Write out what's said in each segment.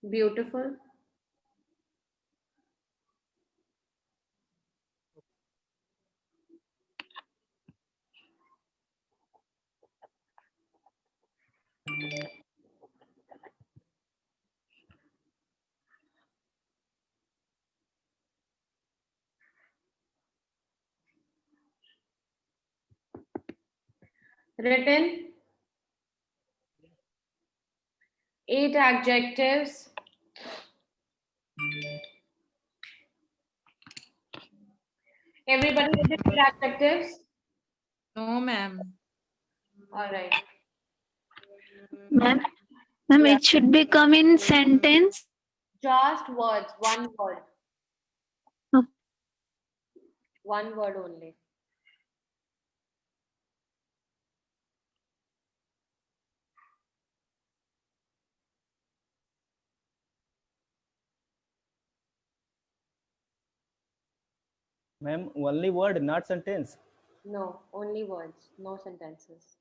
Beautiful. Written 8 adjectives. Everybody written 8 adjectives? No, ma'am. All right. Ma'am, Yeah. it should become in sentence. Just words, one word. Oh. One word only. Ma'am, only word, not sentence. No, only words, no sentences.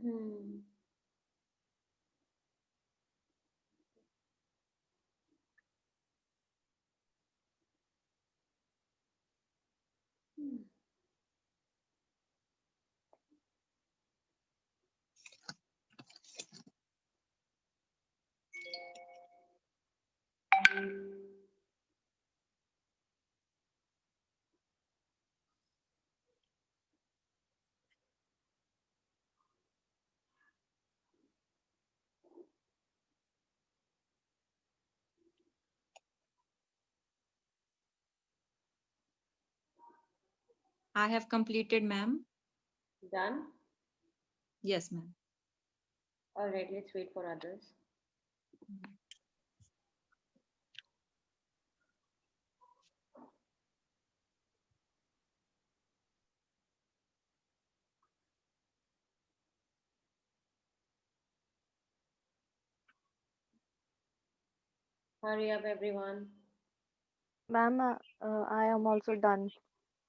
Hmm. I have completed, ma'am. Done? Yes, ma'am. All right, let's wait for others. Hurry up, everyone. Ma'am, I am also done.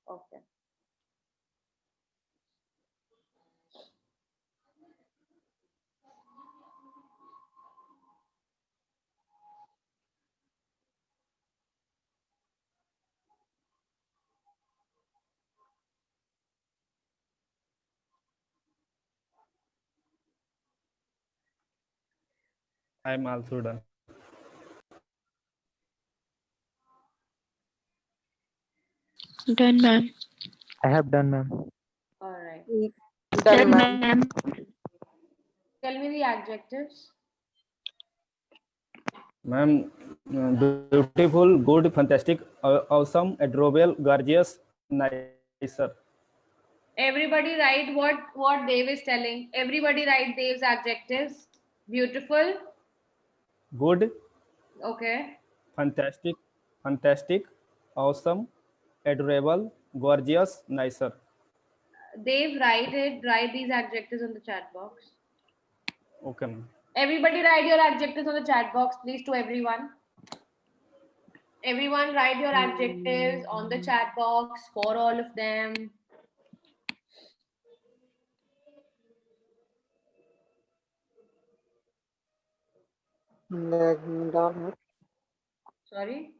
Okay. I'm also done. Done, ma'am. I have done, ma'am. All right. Done, ma'am. Ma'am. Tell me the adjectives. Ma'am, beautiful, good, fantastic, awesome, adorable, gorgeous, nicer. Everybody write what Dave is telling. Everybody write Dave's adjectives. Beautiful. Good, Okay. fantastic, awesome, adorable, gorgeous, nicer. Dave, write it. Write these adjectives on the chat box. Okay, ma'am. Everybody write your adjectives on the chat box, please, to everyone. Everyone write your adjectives on the chat box for all of them. Sorry?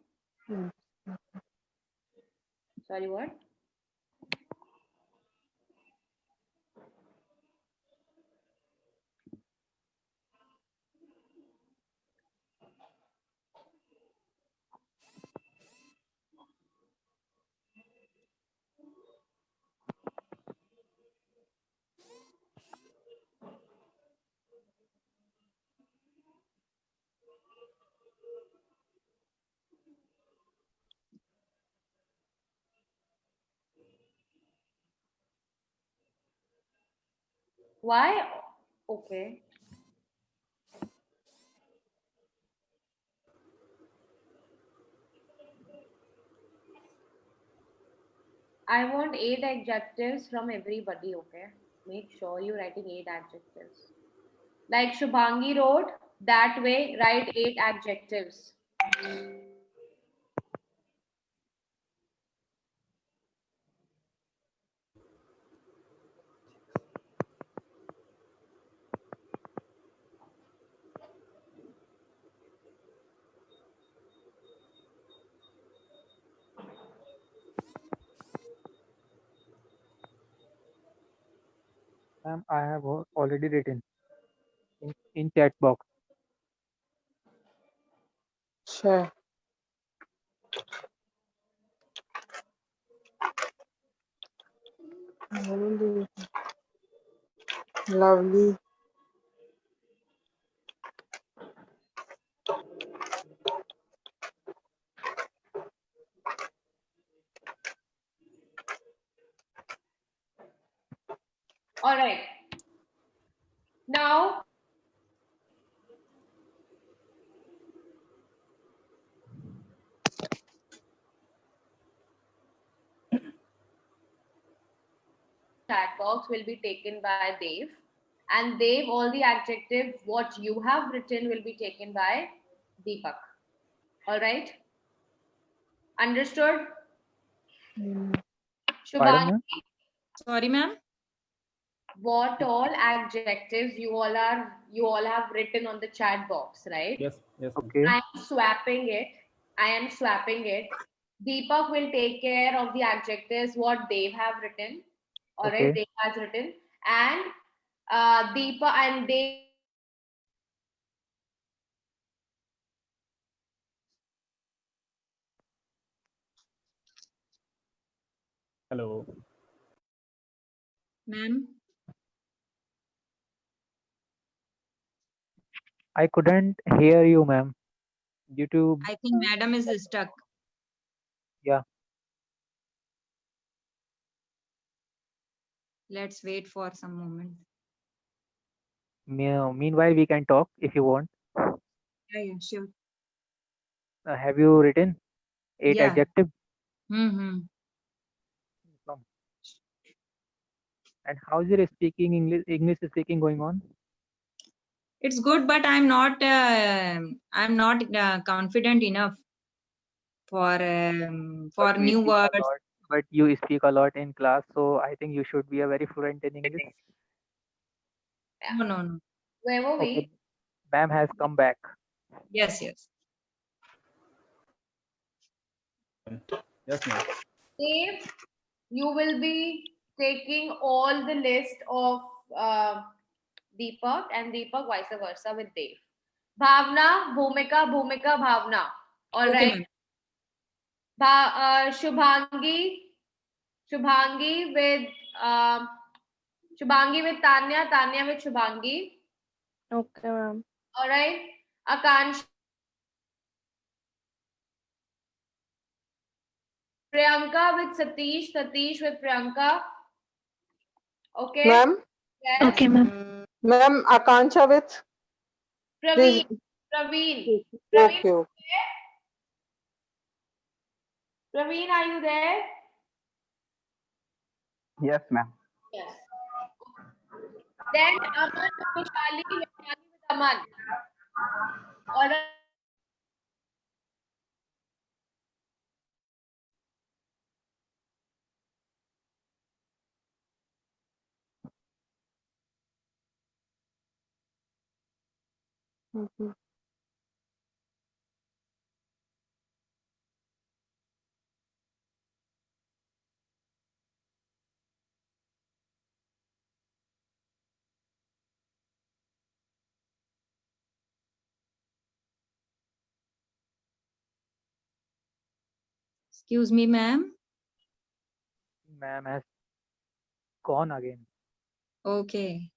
Sorry, what? Why? Okay. I want 8 adjectives from everybody, okay? Make sure you're writing 8 adjectives. Like Shubhangi wrote, that way, write 8 adjectives. Ma'am, I have already written in chat box. Sure. Lovely. Lovely. All right. Now, chat box will be taken by Dev. And Dev, all the adjectives, what you have written will be taken by Deepak. All right? Understood? Mm. Pardon, Shubhangi, ma'am? Sorry, ma'am. what all adjectives you all have written on the chat box, right? Yes, yes, ma'am. Okay. I am swapping it. Deepak will take care of the adjectives what Dev have written. All right, Okay. Dev has written, and Deepa and Dev. Hello. Ma'am. I couldn't hear you, ma'am. Due to I think madam is stuck. yeah. Let's wait for some moment. Meanwhile, we can talk if you want. Yeah, sure. Have you written 8 Yeah. adjectives? Mm-hmm. And how is your speaking English speaking going on? It's good, but I'm not confident enough for But you new speak a words. lot. But you speak a lot in class, so I think you should be a very fluent in English. No. Where were we? Okay. Ma'am has come back. Yes. Yes, ma'am. Dev, you will be taking all the list of Deepak and Deepak vice versa with Dev. Bhavna, Bhumika, Bhavna. All Okay, right. ma'am. Shubhangi with Tanya with Shubhangi. Okay, ma'am. All right. Akansh, Priyanka with Satish with Priyanka. Okay. Ma'am, Yes. Okay, ma'am. ma'am, Akanksha with Praveen. this. Praveen, Okay, okay. Praveen, are you there? Yes, ma'am. Yes. Then Aman with Vishali with Aman. All right. Mhm. Excuse me, ma'am. Ma'am has gone again. Okay.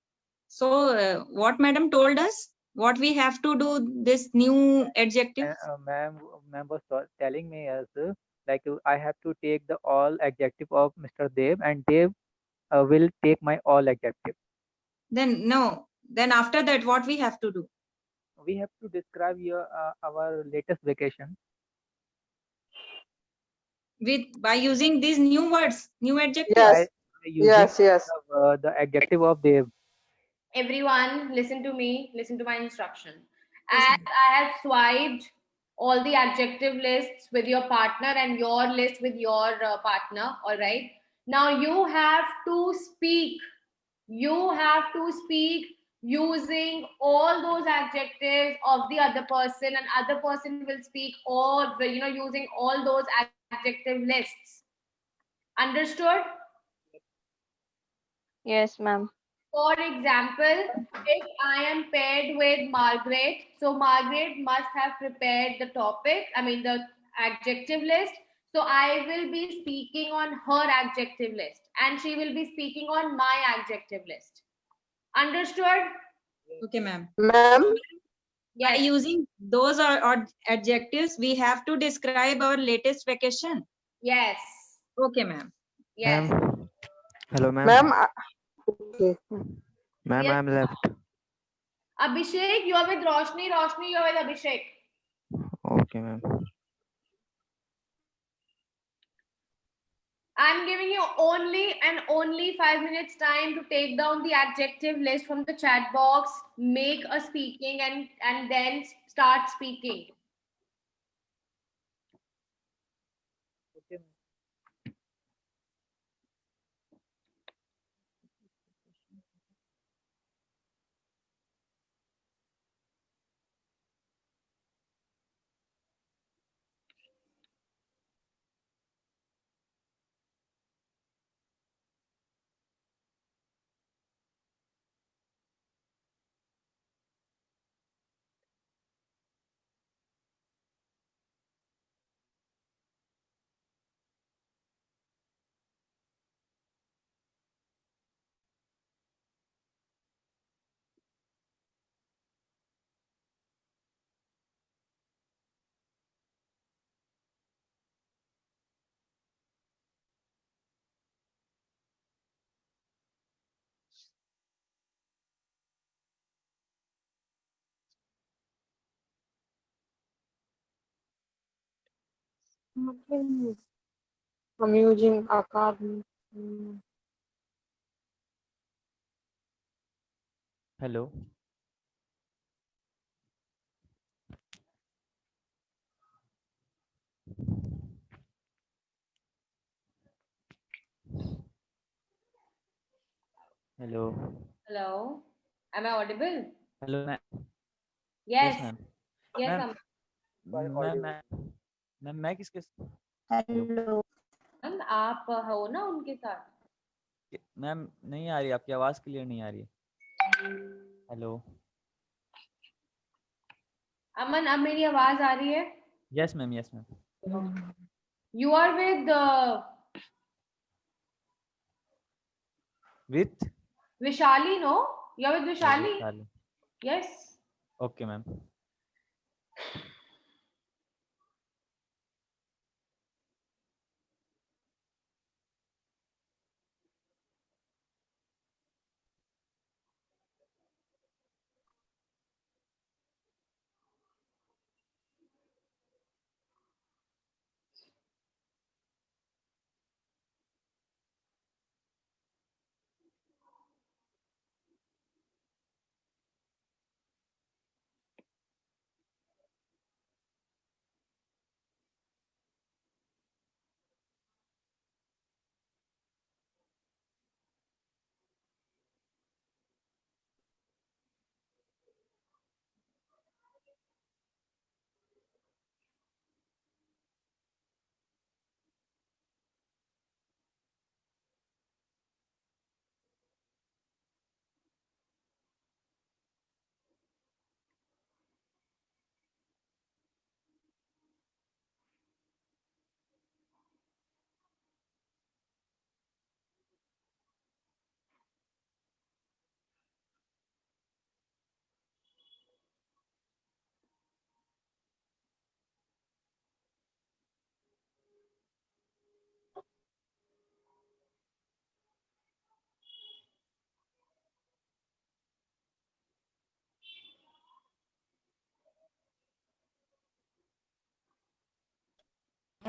So, what madam told us? What we have to do this new adjective? Ma'am was telling me as like I have to take the all adjective of Mr. Dev, and Dev will take my all adjective. Then no. Then after that, what we have to do? We have to describe our latest vacation. by using these new words, new adjectives? Yes. By using Yes. the adjective of Dev. Everyone, listen to me, listen to my instruction. Yes, As I have swiped all the adjective lists with your partner and your list with your partner, all right? Now you have to speak. You have to speak using all those adjectives of the other person, and other person will speak all, using all those adjective lists. Understood? Yes, ma'am. For example, if I am paired with Margaret, so Margaret must have prepared the topic, the adjective list. So I will be speaking on her adjective list, and she will be speaking on my adjective list. Understood? okay, ma'am. Ma'am, By Yes. using those or adjectives, we have to describe our latest vacation. Yes. Okay, ma'am. Yes. Ma'am. Hello, ma'am. ma'am, okay. Ma'am, Yes. I'm left. Abhishek, you are with Roshni. Roshni, you are with Abhishek. Okay, ma'am. I'm giving you only 5 minutes time to take down the adjective list from the chat box, make a speaking, and then start speaking. Okay, ma'am. I'm using Academy. Hello. Hello. Hello, am I audible? Hello, ma'am. Yes. ma'am. Yes, Ma'am, ma'am, मैं किसके Hello. ma'am, आप हो ना उनके साथ? Ma'am नहीं आ रही, आपकी आवाज क्लियर नहीं आ रही है. हेलो. अमन, अब मेरी आवाज आ रही है? Yes ma'am, yes ma'am. You are with with Vishali, no? You are with Vishali? Yes. Okay ma'am.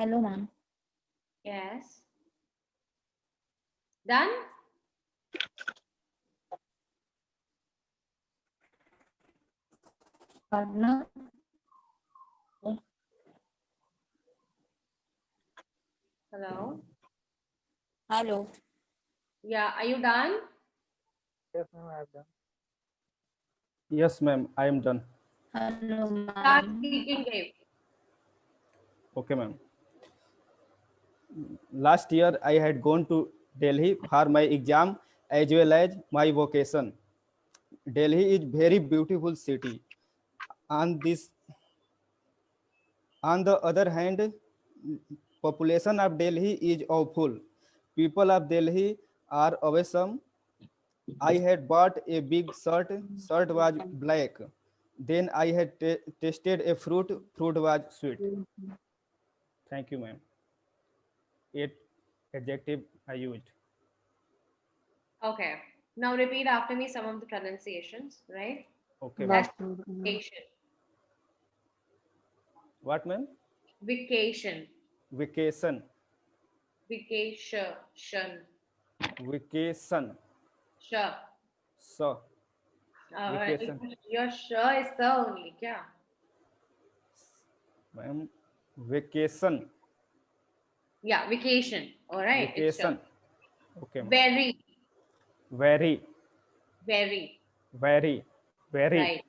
Hello, ma'am. Yes. Done? Hello? Hello. Yeah, are you done? Yes, ma'am, I have done. Yes, ma'am. I am done. Hello, Start ma'am. speaking, Dave. Okay, ma'am. Last year, I had gone to Delhi for my exam as well as my vacation. Delhi is very beautiful city. On this, on the other hand, population of Delhi is awful. People of Delhi are awesome. I had bought a big shirt. Shirt was black. Then I had tasted a fruit. Fruit was sweet. Thank you, ma'am. 8 adjective I used. Okay. Now repeat after me some of the pronunciations, right? Okay, ma'am. That's Last one. vacation. What, ma'am? Vacation. Vacation. Vacation. Vacation. Sure. So, Uh, vacation. your sure is the only, kya? Ma'am, vacation. Yeah, vacation. All right. It's sure. Vacation. Okay, ma'am. Very, Very, very. very, very. Right,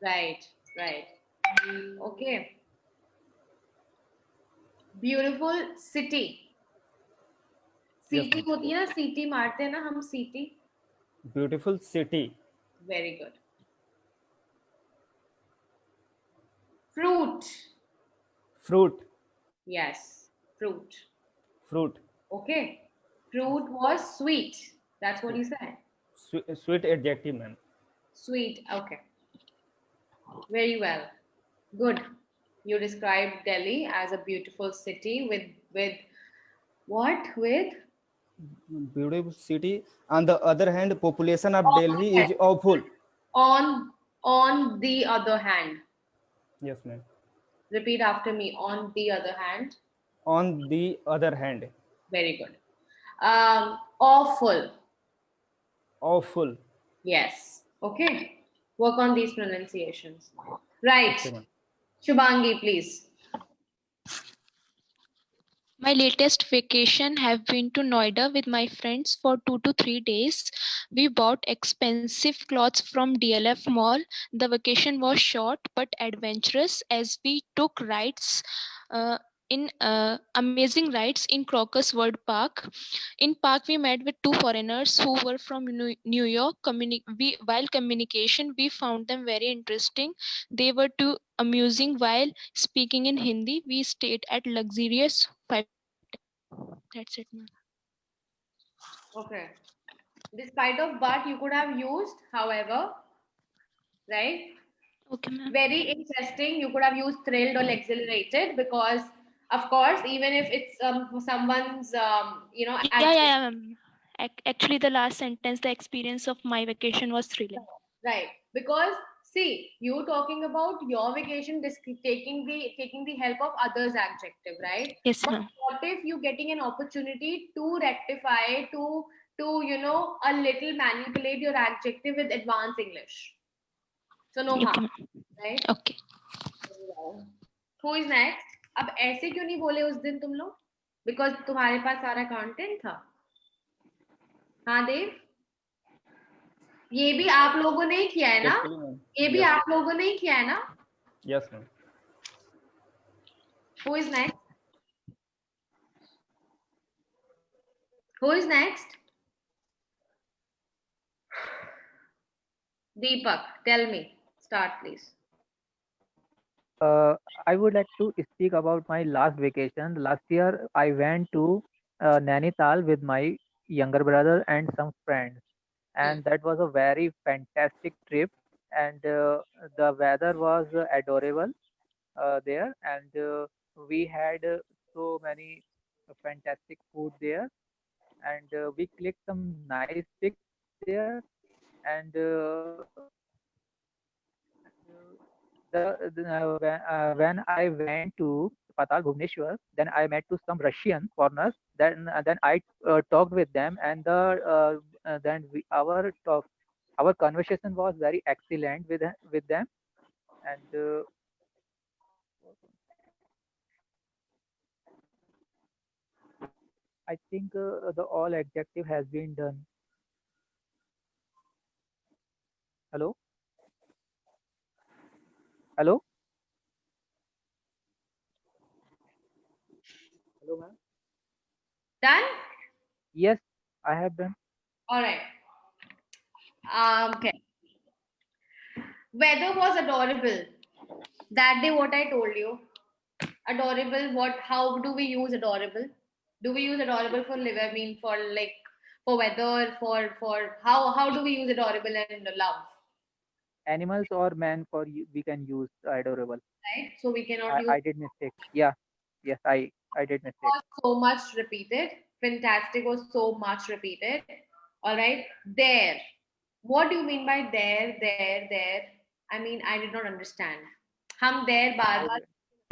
right, right. Okay. Beautiful city. Yes, सीटी ma'am. होती है ना, सीटी मारते हैं ना हम सीटी. Beautiful city. Very good. Fruit. Fruit. Yes, fruit. Fruit. Okay. Fruit was sweet. That's what you said. Sweet adjective, ma'am. Sweet. Okay. Very well. Good. You described Delhi as a beautiful city with what? With Beautiful city. On the other hand, population of Delhi is awful. on the other hand. Yes, ma'am. Repeat after me. On the other hand. On the other hand, Very good. Awful. awful. Yes. Okay. Work on these pronunciations. Right. Okay, ma'am. Shubhangi, please. My latest vacation have been to Noida with my friends for 2 to 3 days. We bought expensive clothes from DLF Mall. The vacation was short but adventurous as we took rides in amazing rides in Crocus World Park. In park, we met with two foreigners who were from New York. While communication, we found them very interesting. They were too amusing while speaking in Hindi. We stayed at luxurious 5. That's it, ma'am. Okay. Despite of but, you could have used however, right? Okay, ma'am. Very interesting. You could have used thrilled or exhilarated because, of course, even if it's someone's, Yeah, ma'am. Actually, the last sentence, the experience of my vacation was thrilling. right. Because see, you talking about your vacation, taking the help of others adjective, right? Yes, But ma'am. what if you getting an opportunity to rectify to a little manipulate your adjective with advanced English? So no Okay, harm, ma'am. right? Okay. Who is next? अब ऐसे क्यों नहीं बोले उस दिन तुम लोग? Because तुम्हारे पास सारा content था. हाँ देव, ये भी आप लोगों ने ही किया है ना? Actually, ma'am. ये भी Yes. आप लोगों ने ही किया है ना? Yes, ma'am. Who is next? Who is next? Deepak, tell me. Start, please. I would like to speak about my last vacation. Last year, I went to Nainital with my younger brother and some friends, and that was a very fantastic trip. And the weather was adorable there, and we had so many fantastic food there, and we clicked some nice pics there. And when I went to Patal, Bhubaneswar. Then I met to some Russian foreigners. Then I talked with them, and our conversation was very excellent with them. And I think the all adjective has been done. Hello, hello, hello, ma'am. Done? Yes, I have done. All right. Okay. Weather was adorable. That day, what I told you. Adorable. What? How do we use adorable? Do we use adorable for live? I mean, for like for weather, for how do we use adorable and love? Animals or man for we can use adorable. Right? So we cannot I, use I did mistake. Yeah, yes, I did mistake. was so much repeated. Fantastic was so much repeated. All right. There. What do you mean by there, there, there? I mean, I did not understand. हम there बार बार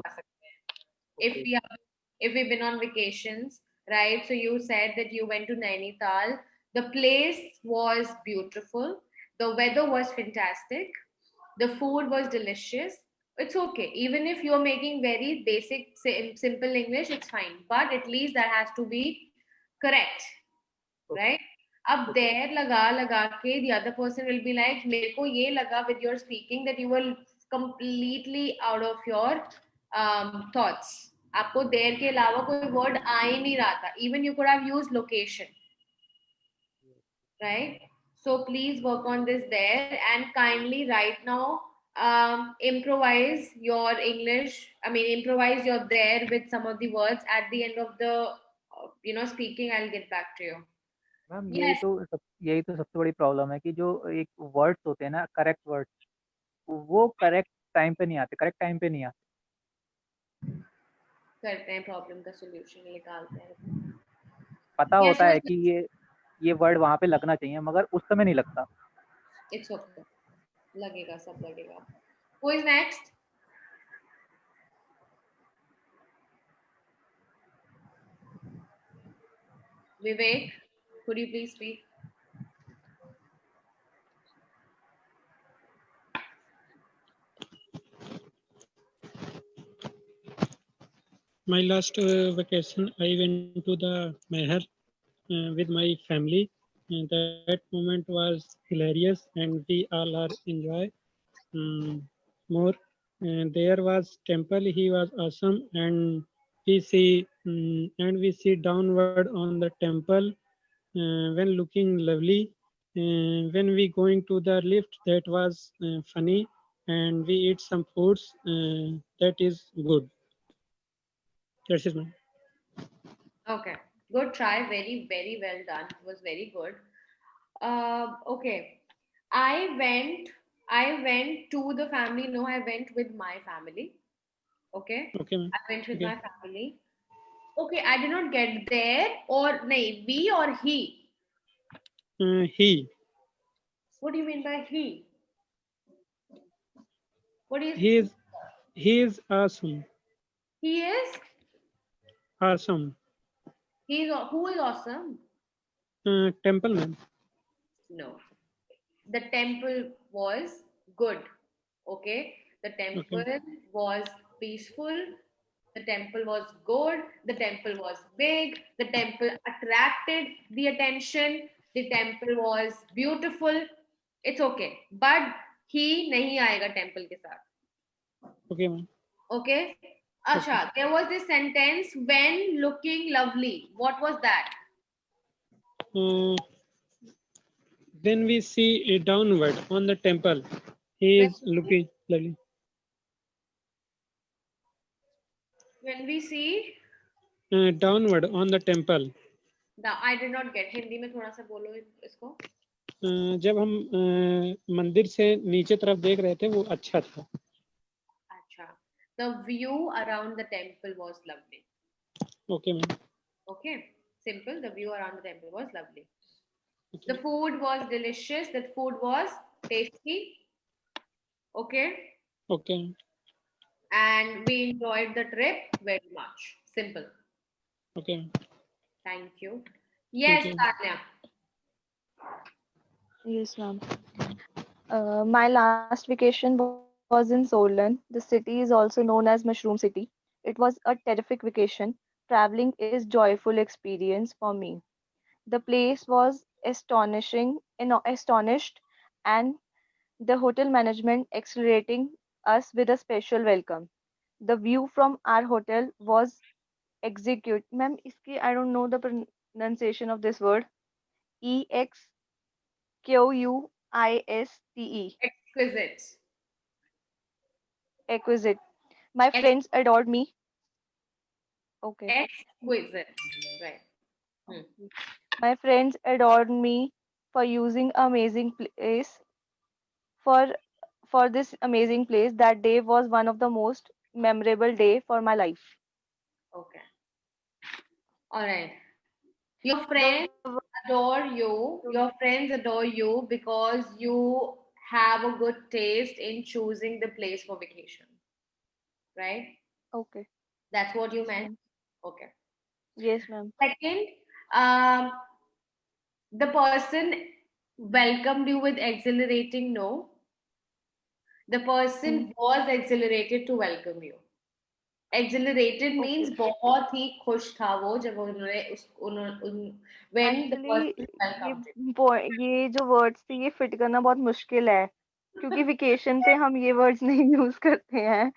आ सकते हैं. If Okay. we are, if we've been on vacations, right? So you said that you went to Nainital. The place was beautiful. The weather was fantastic. The food was delicious. It's okay. Even if you're making very basic, simple English, it's fine. But at least that has to be correct, Okay. right? Ab there laga ke the other person will be like, मेरे को ये लगा with your speaking that you were completely out of your thoughts. आपको there के अलावा कोई word आ ही नहीं रहा था. Even you could have used location, right? So please work on this there and kindly right now improvise your English. I mean, improvise your there with some of the words at the end of the speaking. I'll get back to you. Ma'am Yes. यही तो सबसे बड़ी problem है कि जो एक words होते हैं ना, करेक्ट वर्ड्स, वो करेक्ट टाइम पे नहीं आते, करेक्ट टाइम पे नहीं आते. करते हैं प्रॉब्लम का सॉल्यूशन निकालते हैं. पता Yes, होता है yes, कि ये वर्ड वहां पे लगना चाहिए, मगर उस समय नहीं लगता. it's okay. लगेगा, सब लगेगा. Who is next? Vivek, could you please speak? My last vacation, I went to the Meher with my family. And that moment was hilarious, and we all are enjoy more. And there was temple. He was awesome, and we see downward on the temple when looking lovely. When we going to the lift, that was funny, and we eat some foods that is good. That's it, man. Okay, good try. Very, very well done. It was very good. Okay, I went to the family. No, I went with my family. Okay, Okay, man. I went with Okay. my family. Okay, I did not get there or nahi, we or he. He What do you mean by he? What is he is awesome. he is? Awesome. Who is awesome? Temple man. No. The temple was good. Okay. The temple was peaceful. The temple was good. The temple was big. The temple attracted the attention. The temple was beautiful. It's okay. But he nahi aayega temple ke saath. Okay, man. Okay. Acha, there was this sentence when looking lovely. What was that? When we see downward on the temple, he is looking lovely. When we see, Downward on the temple. I did not get. Hindi में थोड़ा सा बोलो इसको. जब हम मंदिर से नीचे तरफ देख रहे थे वो अच्छा था. अच्छा. The view around the temple was lovely. Okay, man. Okay. Simple. The view around the temple was lovely. The food was delicious. The food was tasty. Okay. Okay. and we enjoyed the trip very much. Simple. Okay. Thank you. Thank Yes, you. Tanya. Yes, ma'am. My last vacation was in Solan. The city is also known as Mushroom City. It was a terrific vacation. Traveling is joyful experience for me. The place was astonished, and the hotel management accelerating us with a special welcome. The view from our hotel was execute. Ma'am, iski I don't know the pronunciation of this word. EXQUISTE. Exquisite. Exquisite. My Ex- friends adored me. Okay. Exquisite. Right. Hmm. My friends adored me for using amazing place for this amazing place. That day was one of the most memorable day for my life. Okay. All right. Your The friends adore you. Your friends adore you because you have a good taste in choosing the place for vacation, right? okay. That's what you Yes, meant. ma'am. Okay. Yes, ma'am. Second, um, the person welcomed you with exhilarating no. The Hmm. person was exhilarated to welcome you. Exhilarated means Okay. बहुत ही खुश था वो जब उन्होंने when the actually person ये welcomed you. ये जो words थे ये फिट करना बहुत मुश्किल है क्योंकि वेकेशन पे हम ये वर्ड्स नहीं यूज करते हैं.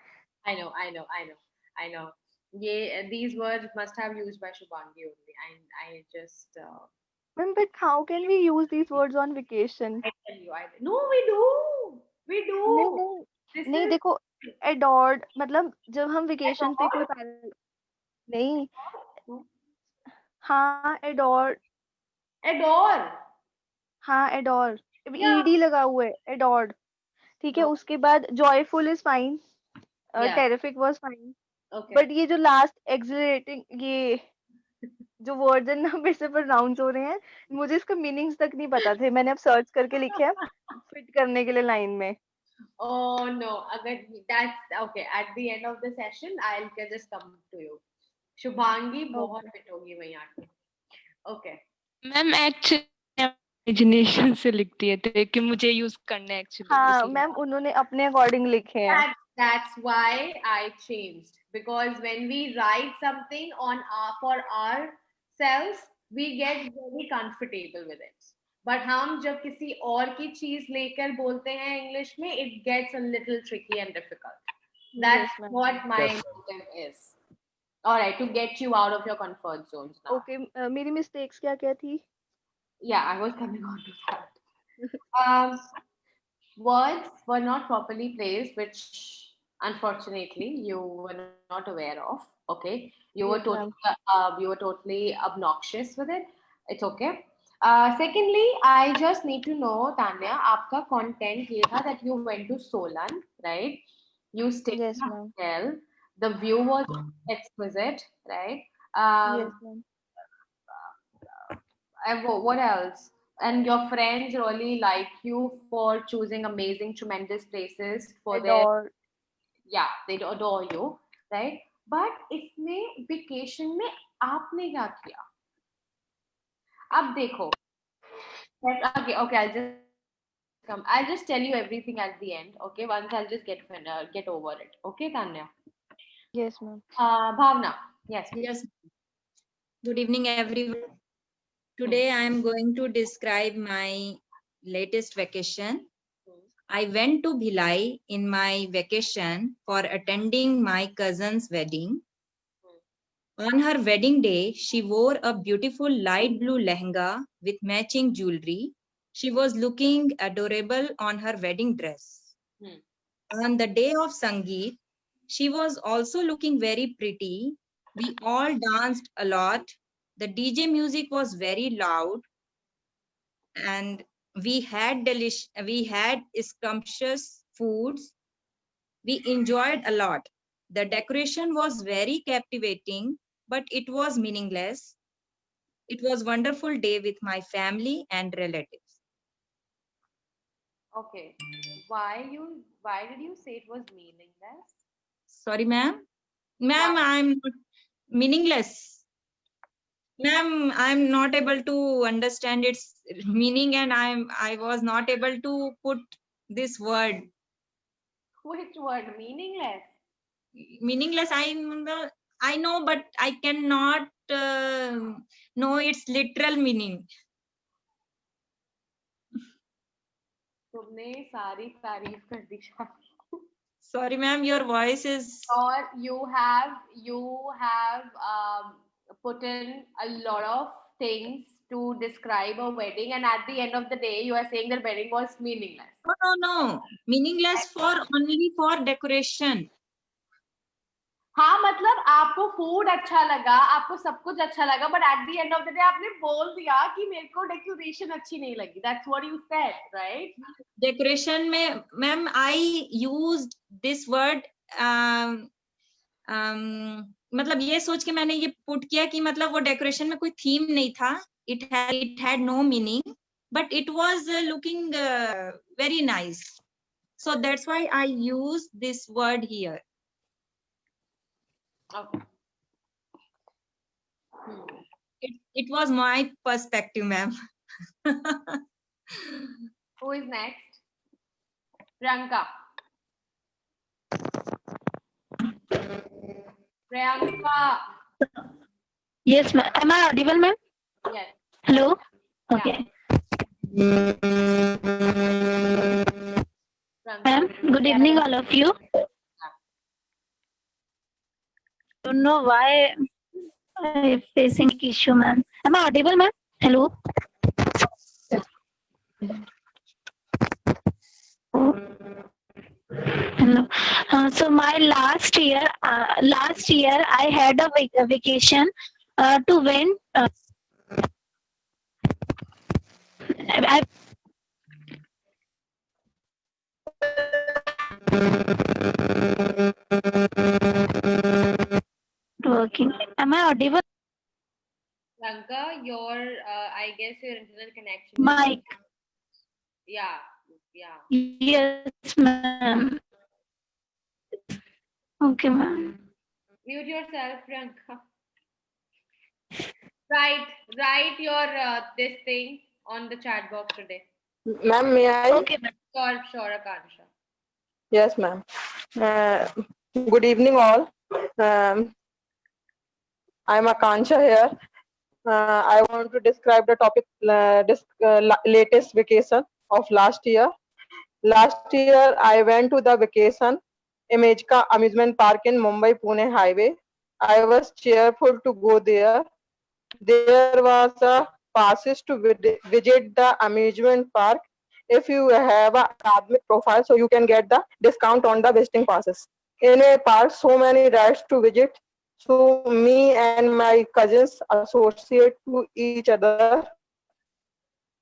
I know, I know, I know, I know. Yeah, these words must have used by Shubhangi only. I just Ma'am, but how can we use these words on vacation? I tell you, I no, we नहीं do. नहीं This नहीं is देखो adored मतलब जब हम vacation पे कोई adore. नहीं हाँ adored Adore. हाँ adore Yeah, ed लगा हुआ है adored. ठीक है no, उसके बाद joyful is fine. yeah, terrific was fine. okay. But ये जो लास्ट exhilarating ये जो वर्ड्स है ना मेरे से प्रोनाउंस हो रहे हैं मुझे इसका मीनिंग्स तक नहीं पता थे मैंने अब सर्च करके लिखे हैं फिट करने के लिए लाइन में. Oh no, अगर that's okay. At the end of the session, I'll just come to you. Shubhangi बहुत ओके fit होगी वहीं आके. Okay. मैम एक्चुअली इमेजिनेशन से लिख दिए थे कि मुझे यूज करना है एक्चुअली हाँ इसलिए. मैम उन्होंने अपने अकॉर्डिंग लिखे हैं. That's why I changed because when we write something on for ourselves, we get very comfortable with it. But हम जब किसी और की चीज लेकर बोलते हैं इंग्लिश में, it gets a little tricky and difficult. That's yes ma'am. what my Yes, ma'am. motive is. All right, to get you out of your comfort zones now. Okay मेरी मिस्टेक्स क्या क्या थी. Yeah, I was coming on to that. Um, words were not properly placed, which unfortunately you were not aware of. Okay, yes ma'am. you were totally obnoxious with it. It's okay. Secondly, I just need to know, Tanya, आपका content ये था that you went to Solan, right? You stayed yes in a ma'am. hotel. The view was exquisite, right? Yes Um, ma'am. and what else? And your friends really like you for choosing amazing, tremendous places for their, adore. yeah, they adore you, right? But इसमें vacation में आपने क्या किया? अब देखो. Okay, okay, I'll just come. I'll just tell you everything at the end. Okay, once I'll just get over it. Okay, Tanya. Yes ma'am. Bhavna. Yes, please. Yes. Good evening, everyone. Today I am going to describe my latest vacation. I went to Bhilai in my vacation for attending my cousin's wedding. On her wedding day, she wore a beautiful light blue lehenga with matching jewelry. She was looking adorable on her wedding dress. Hmm. On the day of Sangeet, she was also looking very pretty. We all danced a lot. The DJ music was very loud and we had scrumptious foods. We enjoyed a lot. The decoration was very captivating, but it was meaningless. It was wonderful day with my family and relatives. Okay. Why did you say it was meaningless? Sorry, ma'am. Ma'am, I'm not meaningless. Ma'am, I'm not able to understand its meaning, and I was not able to put this word. Which word? Meaningless. Meaningless. I know, but I cannot know its literal meaning. तुमने सारी तारीफ कर दी शादी. Sorry, ma'am. Your voice is. Or you have put in a lot of things to describe a wedding, and at the end of the day, you are saying that wedding was meaningless. No. Meaningless for only for decoration. हाँ मतलब आपको food अच्छा लगा, आपको सब कुछ अच्छा लगा, but at the end of the day आपने बोल दिया कि मेरे को डेकोरेशन अच्छी नहीं लगी. That's what you said, right? Decoration में ma'am I use this word मतलब ये सोच के मैंने ये पुट किया कि मतलब वो डेकोरेशन में कोई थीम नहीं था. It had no meaning, but it was looking very nice. So that's why I use this word here. Okay. It was my perspective, ma'am. Who is next? Priyanka. Priyanka. Yes, ma'am. Am I audible, ma'am? Yes. Hello? Okay. Ma'am, good evening, all of you. Don't know why I'm facing issue, ma'am. Am I audible, ma'am? Hello? Hello. So my last year, I had a vacation to went. I working. Am I audible? Priyanka, I guess your internet connection. Mic. Yeah. Yes, ma'am. Okay, ma'am. Mute yourself, Priyanka. Write your this thing on the chat box today. Ma'am, may I? Okay, ma'am. Sure, Akansha. Yes, ma'am. Good evening, all. I'm Akansha here. I want to describe the topic latest vacation of last year. Last year, I went to the vacation Imagka Amusement Park in Mumbai Pune Highway. I was cheerful to go there. There was a passes to visit the amusement park. If you have a academic profile, so you can get the discount on the visiting passes. In a park, so many rides to visit. So me and my cousins associate to each other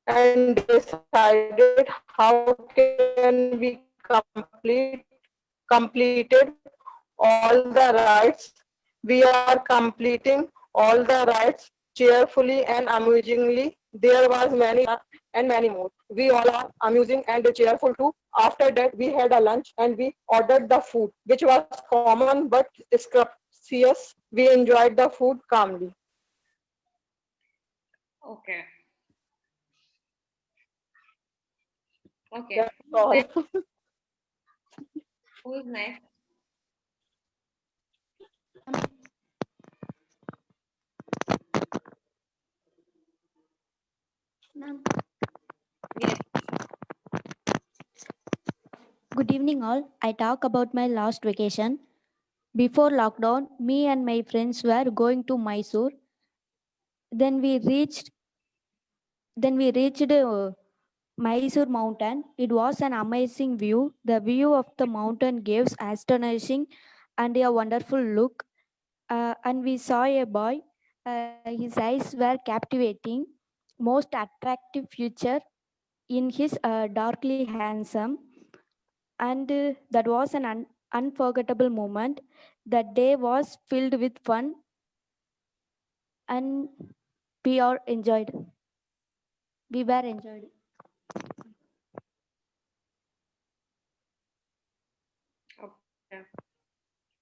and decided how can we completed all the rides. We are completing all the rides cheerfully and amusingly. There was many and many more. We all are amusing and cheerful too. After that, we had a lunch and we ordered the food, which was common but scrumptious. We enjoyed the food calmly. Okay. Okay. That's all. Who is next? Yes. Good evening, all. I talk about my last vacation. Before lockdown, me and my friends were going to Mysore. Then we reached Mysore mountain. It was an amazing view. The view of the mountain gives astonishing and a wonderful look. And we saw a boy. His eyes were captivating, most attractive future in his darkly handsome. And that was an unforgettable moment. That day was filled with fun, and we are enjoyed. We were enjoyed. Okay.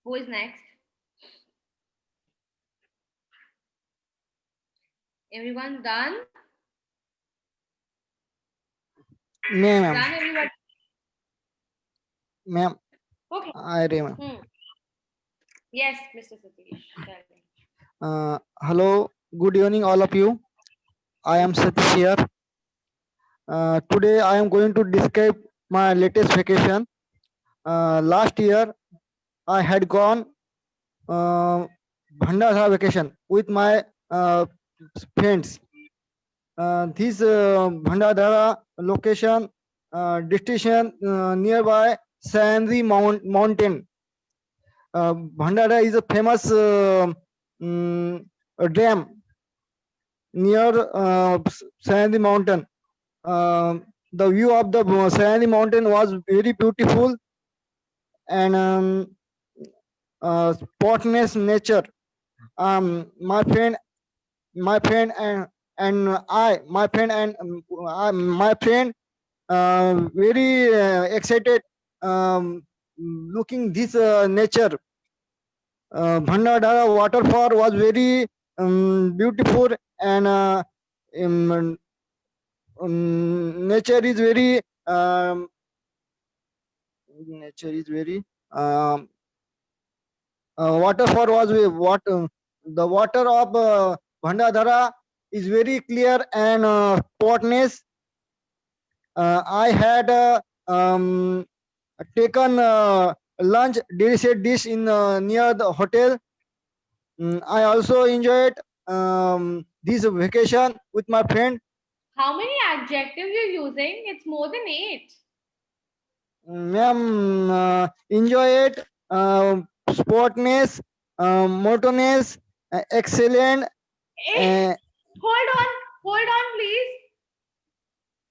Who is next? Everyone done? Ma'am, Done, everybody? ma'am, Okay. I remember. Yes, Mr. Satish. Tell me. Hello, good evening, all of you. I am Satish here. Today I am going to describe my latest vacation. Last year I had gone Bhandara vacation with my friends. This Bhandara location destination nearby Sandri Mountain. Bhandara is a famous dam near Sandri Mountain. The view of the Sandri Mountain was very beautiful and spotness nature. My friend and I, my friend and my friend, very excited looking this nature. Bhandara waterfall was very beautiful and nature is very waterfall was the water of Bhandara is very clear and spotness. I had taken lunch delicious dish in near the hotel. I also enjoyed this vacation with my friend. How many adjectives you're using? It's more than 8. Ma'am, enjoy it, sportness, motorness, excellent. Hey, hold on, please.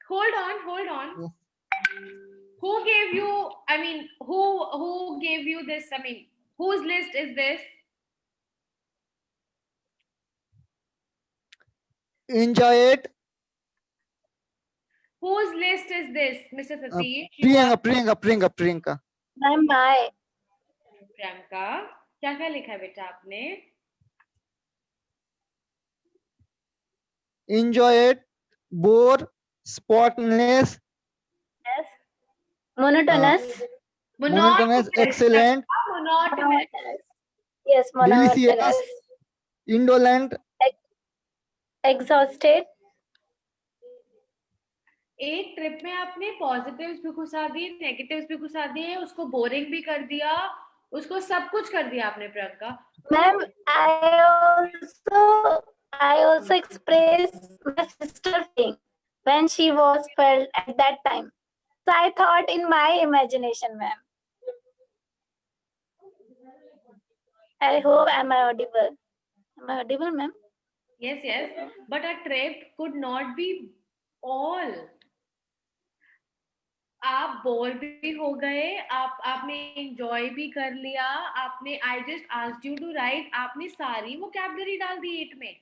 Hold on. Who gave you, I mean, who gave you this? I mean, whose list is this? Enjoy it. Whose list is this, Mr. Satish? Priyanka. Ma'am, bye. Priyanka क्या क्या लिखा है बेटा आपने? Enjoy it, bore, sportness, Yes. Monotonous. monotonous, excellent, Monotonous. Yes, monotonous. delicious, indolent. Exhausted. एक trip में आपने positives भी घुसा दिए, नेगेटिव्स भी घुसा दिए, उसको बोरिंग भी कर दिया, उसको सब कुछ कर दिया आपने Priyanka. Ma'am, I also expressed my sister feeling when she was felt at that time. So I thought in my imagination, ma'am. I hope am I audible? Am I audible, ma'am? Yes. But a trip could not be all. आप bore भी हो गए, आपने enjoy भी कर लिया, आपने I just asked you to write, आपने सारी वोकैबुलरी डाल दी 8 में.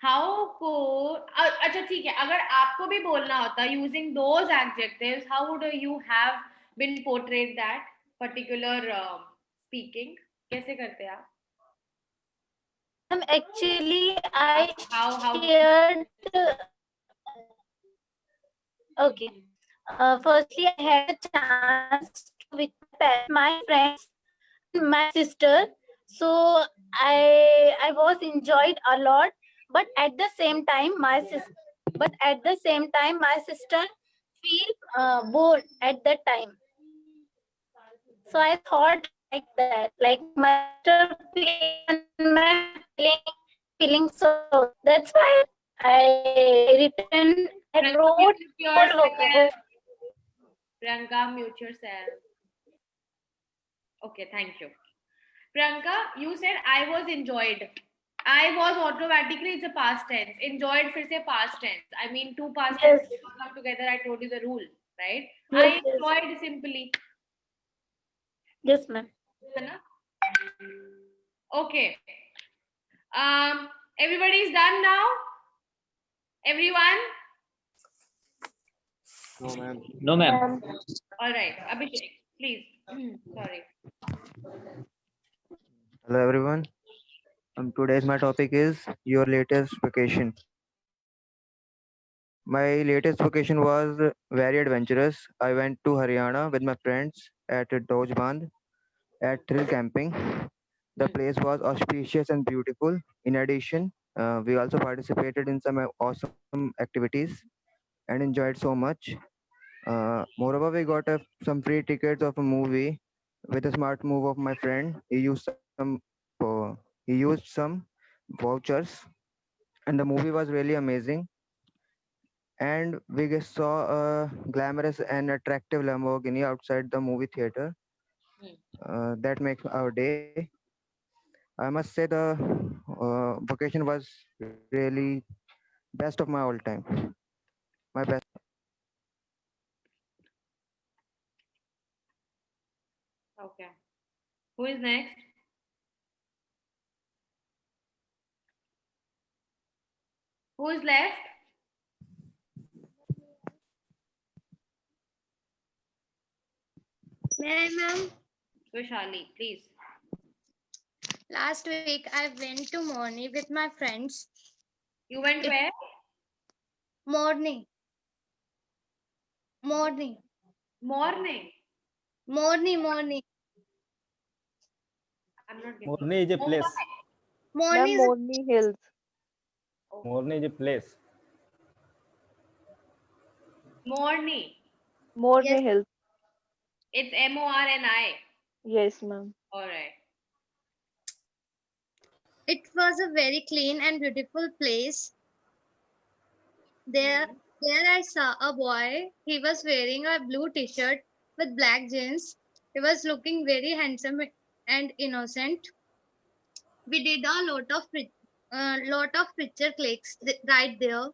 हाउ को अच्छा ठीक है, अगर आपको भी बोलना होता using those adjectives, how would you have been portrayed that particular speaking? कैसे करते आप? Actually, I shared. Okay. Firstly, I had a chance with my friends, my sister. So I was enjoyed a lot. But at the same time, my sister feel bored at that time. So I thought like that, like my sister feeling so. That's why I written. I wrote. Priyanka, mute yourself. Okay, thank you. Priyanka, you said I was enjoyed. I was automatically, it's a past tense. Enjoyed फिर से past tense. I mean, two past tenses come together. I told you the rule, right? Yes, I enjoyed simply. Yes, ma'am. Okay. Everybody's done now? Everyone? No, ma'am. No, ma'am. All right. Abhishek. Please. Sorry. Hello everyone. Today's my topic is your latest vacation. My latest vacation was very adventurous. I went to Haryana with my friends at Dojband at thrill camping. The place was auspicious and beautiful. In addition, we also participated in some awesome activities and enjoyed so much. Moreover, we got some free tickets of a movie with a smart move of my friend. He used some vouchers, and the movie was really amazing. And we saw a glamorous and attractive Lamborghini outside the movie theater. That makes our day. I must say the vacation was really best of my all time. My best. Okay. Who is next? Who is left? May I, ma'am? Vishali, please. Last week I went to Morni with my friends. You went where? Morning. Morning. Morning. I'm not getting. Morni is a place. Morning is Morni Hills. Morni is a place. Morni. Morni Yes. Hills. It's Morni. Yes, ma'am. All right. It was a very clean and beautiful place. There I saw a boy. He was wearing a blue t-shirt with black jeans. He was looking very handsome and innocent. We did a lot of picture clicks right there.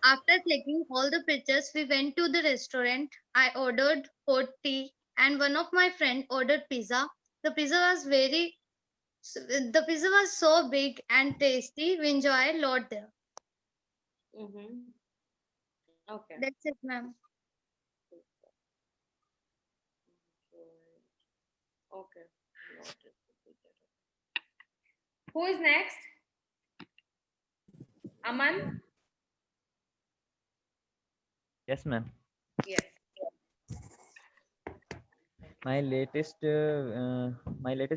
After clicking all the pictures, we went to the restaurant. I ordered hot tea, and one of my friend ordered pizza. The pizza was so big and tasty. We enjoyed a lot there. Okay. That's it, ma'am. Okay. Who is next? Aman? Yes, ma'am. Yes. My latest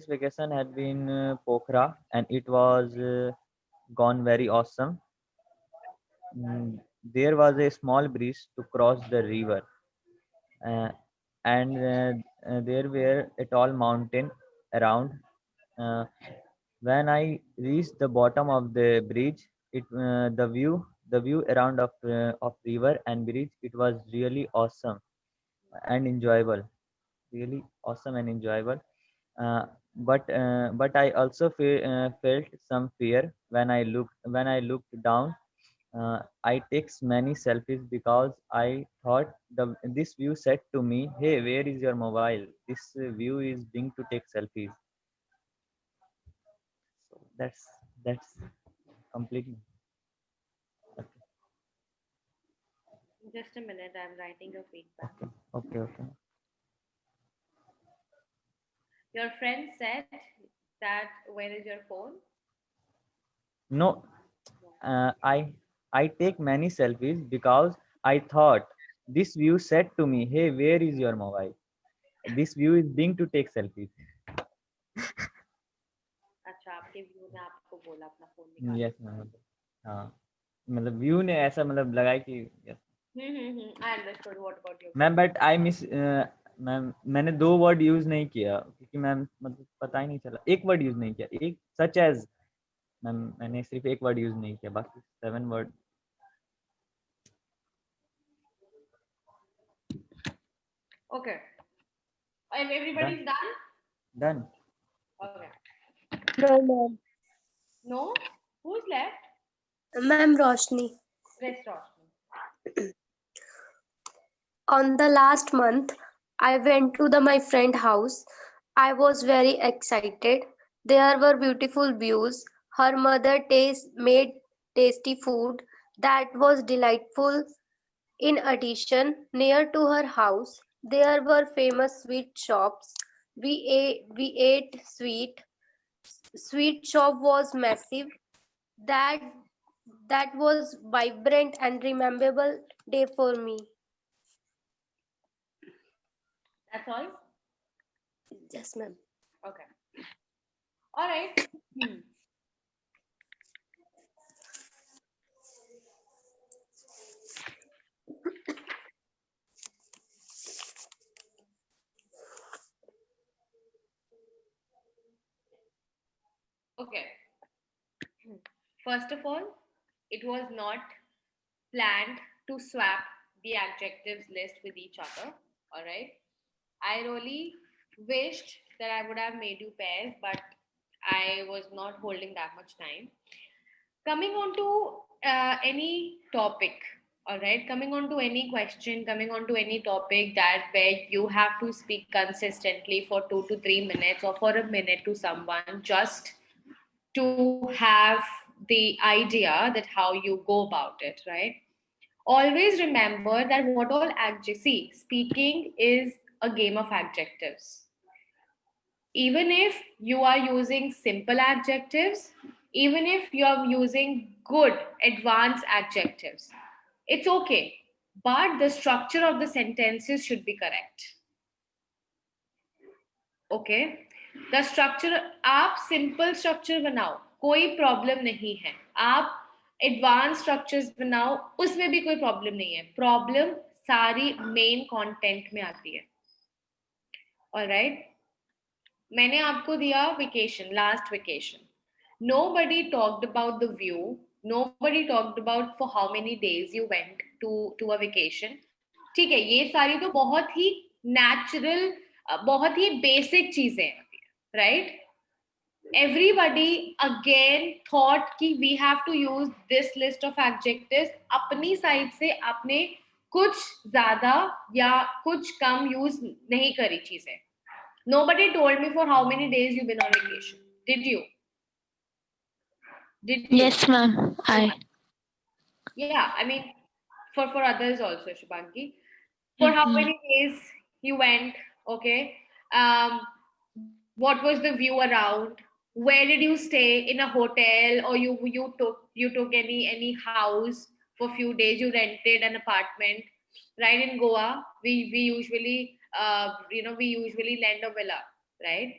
vacation had been Pokhara, and it was gone very awesome. There was a small bridge to cross the river, and there were a tall mountain around. Uh, when I reached the bottom of the bridge, the view around of river and bridge, it was really awesome and enjoyable. Really awesome and enjoyable. But I also felt some fear when I looked down. I took many selfies because I thought this view said to me, "Hey, where is your mobile? This view is being to take selfies." So that's completely. Just a minute. I'm writing your feedback. Okay. Your friend said that where is your phone? No, I take many selfies because I thought this view said to me, "Hey, where is your mobile? This view is being to take selfies." अच्छा आपके view ने आपको बोला अपना phone निकाल. Yes, ma'am. हाँ, मतलब view ने ऐसा मतलब लगाया कि yes. I understood. What about you? Ma'am but I miss ma'am मैंने 2 वर्ड यूज नहीं किया क्योंकि मैम मतलब पता ही नहीं चला. एक वर्ड यूज नहीं किया, एक सच एज. मैम मैंने सिर्फ एक वर्ड यूज नहीं किया, बाकी 7 word. Okay. Everybody's done? Done. Okay. No, ma'am. No? Who's left? Ma'am, Roshni. Rest Roshni. On the last month, I went to my friend house. I was very excited. There were beautiful views. Her mother made tasty food that was delightful. In addition, near to her house, There were famous sweet shops. We ate sweet. Sweet shop was massive. That that was vibrant and rememberable day for me. That's all? Yes, ma'am. Okay. All right. Okay. First of all, it was not planned to swap the adjectives list with each other. All right. I really wished that I would have made you pairs, but I was not holding that much time. Coming on to any topic, all right, coming on to any question, coming on to any topic that where you have to speak consistently for 2 to 3 minutes or for a minute to someone just to have the idea that how you go about it, right? Always remember that what all adjectives, see, speaking is a game of adjectives. Even if you are using simple adjectives, even if you are using good advanced adjectives, it's okay. But the structure of the sentences should be correct. Okay? The structure, आप simple structure बनाओ, कोई problem नहीं है. आप advanced structures बनाओ, उसमें भी कोई problem नहीं है. Problem सारी main content में आती है. Alright? मैंने आपको दिया vacation, last vacation. Nobody talked about the view. Nobody talked about for how many days you went to a vacation. ठीक है, ये सारी तो बहुत ही natural, बहुत ही basic चीजें हैं, right? Everybody again thought कि we have to use this list of adjectives. अपनी side से आपने कुछ ज़्यादा या कुछ कम use नहीं करी चीजें. Nobody told me for how many days you've been on vacation. Did you? Did you? Yes, ma'am. Yeah, I mean, for others also, Shubhangi. For how many days you went? Okay. What was the view around? Where did you stay? In a hotel, or you took any house for a few days? You rented an apartment, right? In Goa, we usually we usually lend a villa, right?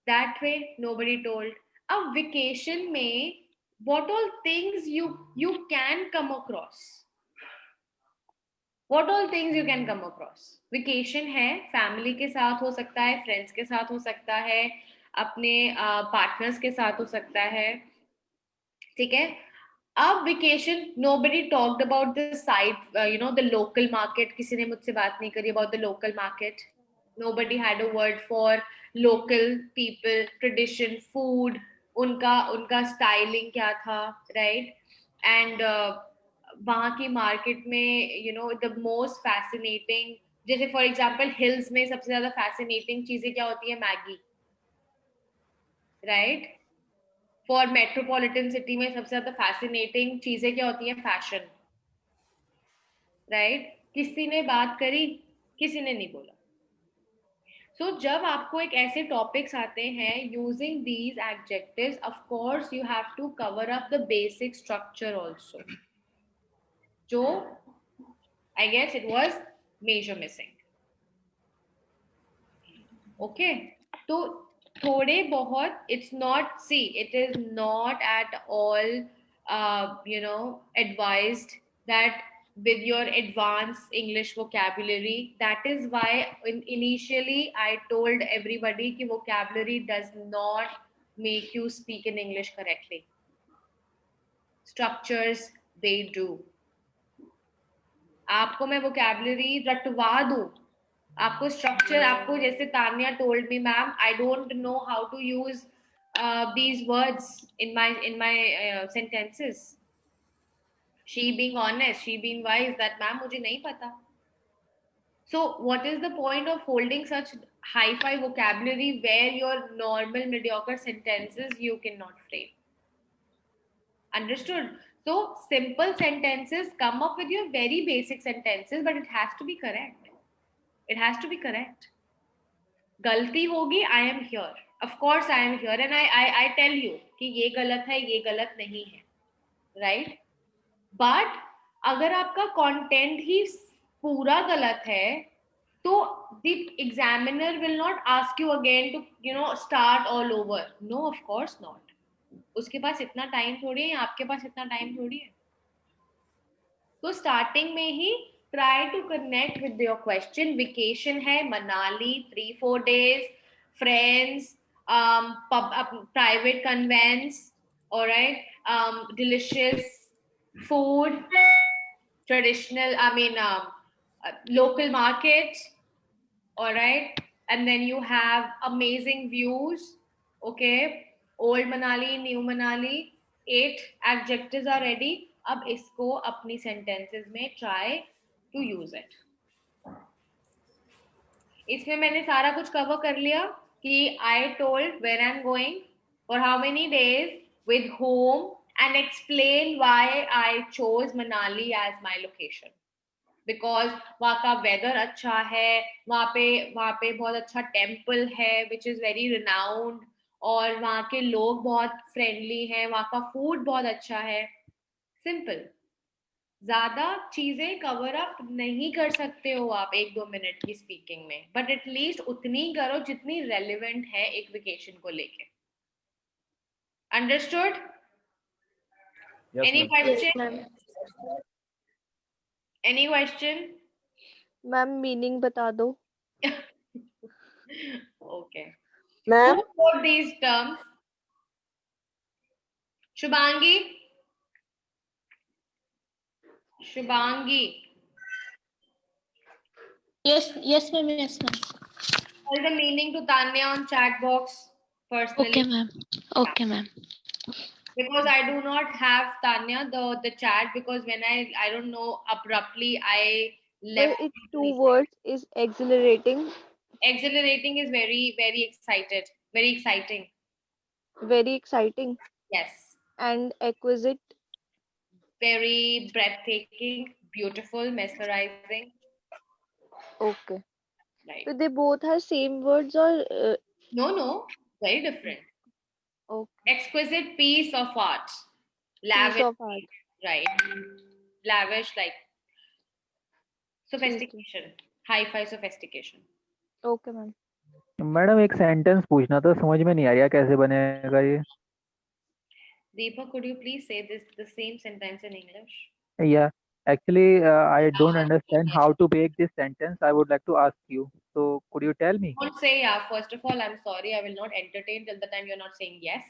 That way, nobody told. A vacation may, what all things you can come across? What all things you can come across? Vacation है, family के साथ हो सकता है, friends के साथ हो सकता है, अपने partners के साथ हो सकता है, ठीक है? अब vacation, nobody talked about the side, the local market. किसी ने मुझसे बात नहीं करी about the local market. Nobody had a word for local people, tradition, food, उनका styling क्या था, right? And वहाँ की market में the most fascinating, जैसे for example hills में सबसे ज़्यादा fascinating चीजें क्या होती है? Maggi, right? For metropolitan city में सबसे ज़्यादा fascinating चीजें क्या होती है? Fashion, right? किसी ने बात करी? किसी ने नहीं बोला. So जब आपको एक ऐसे topics आते हैं, using these adjectives, of course you have to cover up the basic structure also. जो I guess it was major missing. Okay, तो थोड़े बहुत, it's not, see, it is not at all advised that with your advanced English vocabulary. That is why initially I told everybody कि vocabulary does not make you speak in English correctly. Structures, they do. आपको मैं vocabulary रटवा दूं, आपको structure, आपको जैसे Tanya told me, ma'am, I don't know how to use these words in my sentences. She being honest, she being wise, that ma'am मुझे नहीं पता. So what is the point of holding such hi-fi vocabulary where your normal mediocre sentences you cannot frame? Understood? So simple sentences, come up with your very basic sentences, but it has to be correct. It has to be correct. गलती होगी, I am here. Of course I am here and I tell you कि ये गलत है, ये गलत नहीं है, right? But अगर आपका content ही पूरा गलत है, तो the examiner will not ask you again to start all over. No, of course not. उसके पास इतना टाइम थोड़ी है, आपके पास इतना टाइम थोड़ी है. तो स्टार्टिंग में ही try to connect with your question. Vacation है, Manali, 3-4 days, friends, private convents, all right, delicious food, traditional, local markets, all right, and then you have amazing views, okay, old Manali, new Manali, 8 adjectives are ready. अब इसको अपनी sentences में try to use it. इसमें मैंने सारा कुछ cover कर लिया कि I told where I'm going, for how many days, with whom, and explain why I chose Manali as my location. Because वहाँ का weather अच्छा है, वहाँ पे बहुत अच्छा temple है which is very renowned, और वहाँ के लोग बहुत friendly हैं, वहाँ का food बहुत अच्छा है. Simple. ज्यादा चीजें कवर अप नहीं कर सकते हो आप 1-2 मिनट की स्पीकिंग में, बट एटलीस्ट उतनी करो जितनी रेलेवेंट है एक वेकेशन को लेके. Understood? Any question? Any question? Ma'am meaning बता दो. Okay ma'am. Who wrote these terms? Shubhangi? Shubhangi. Yes, ma'am. Yes, ma'am. Tell the meaning to Tanya on chat box personally. Okay, ma'am. Okay, ma'am. Because I do not have Tanya the chat, because when I don't know, abruptly I left. Well, it's 2 words. Is exhilarating. Exhilarating is very, very excited. Very exciting. Very exciting. Yes. And exquisite. Very breathtaking, beautiful, mesmerizing. Okay. Right. So they both have same words or? No, very different. Okay. Exquisite piece of art. Lavish. Piece of art. Right. Lavish, like sophistication. Hi-fi sophistication. Okay, ma'am. Madam एक sentence पूछना था, समझ में नहीं आ रहा कैसे बनेगा ये. Deepak, could you please say the same sentence in English? Yeah, actually I don't understand how to make this sentence. I would like to ask you. So could you tell me? Don't say yeah. First of all, I'm sorry. I will not entertain till the time you're not saying yes.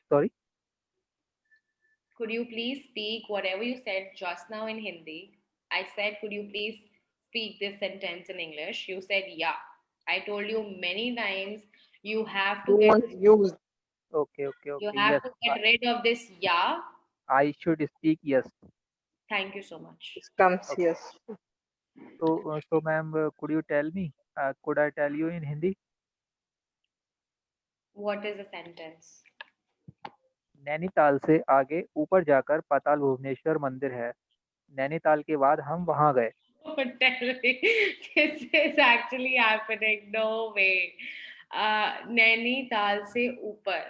Sorry? Could you please speak whatever you said just now in Hindi? I said, could you please speak this sentence in English? You said yeah. I told you many times you have to use. Okay. You have Yes. to get rid of this yeah. I should speak yes. Thank you so much. It comes Okay. yes. So ma'am, could you tell me? Could I tell you in Hindi? What is the sentence? Nainital से आगे ऊपर जाकर पाताल भुवनेश्वर मंदिर है. नैनीताल के बाद हम वहां गए. This is actually happening. No way. Nainital se upar.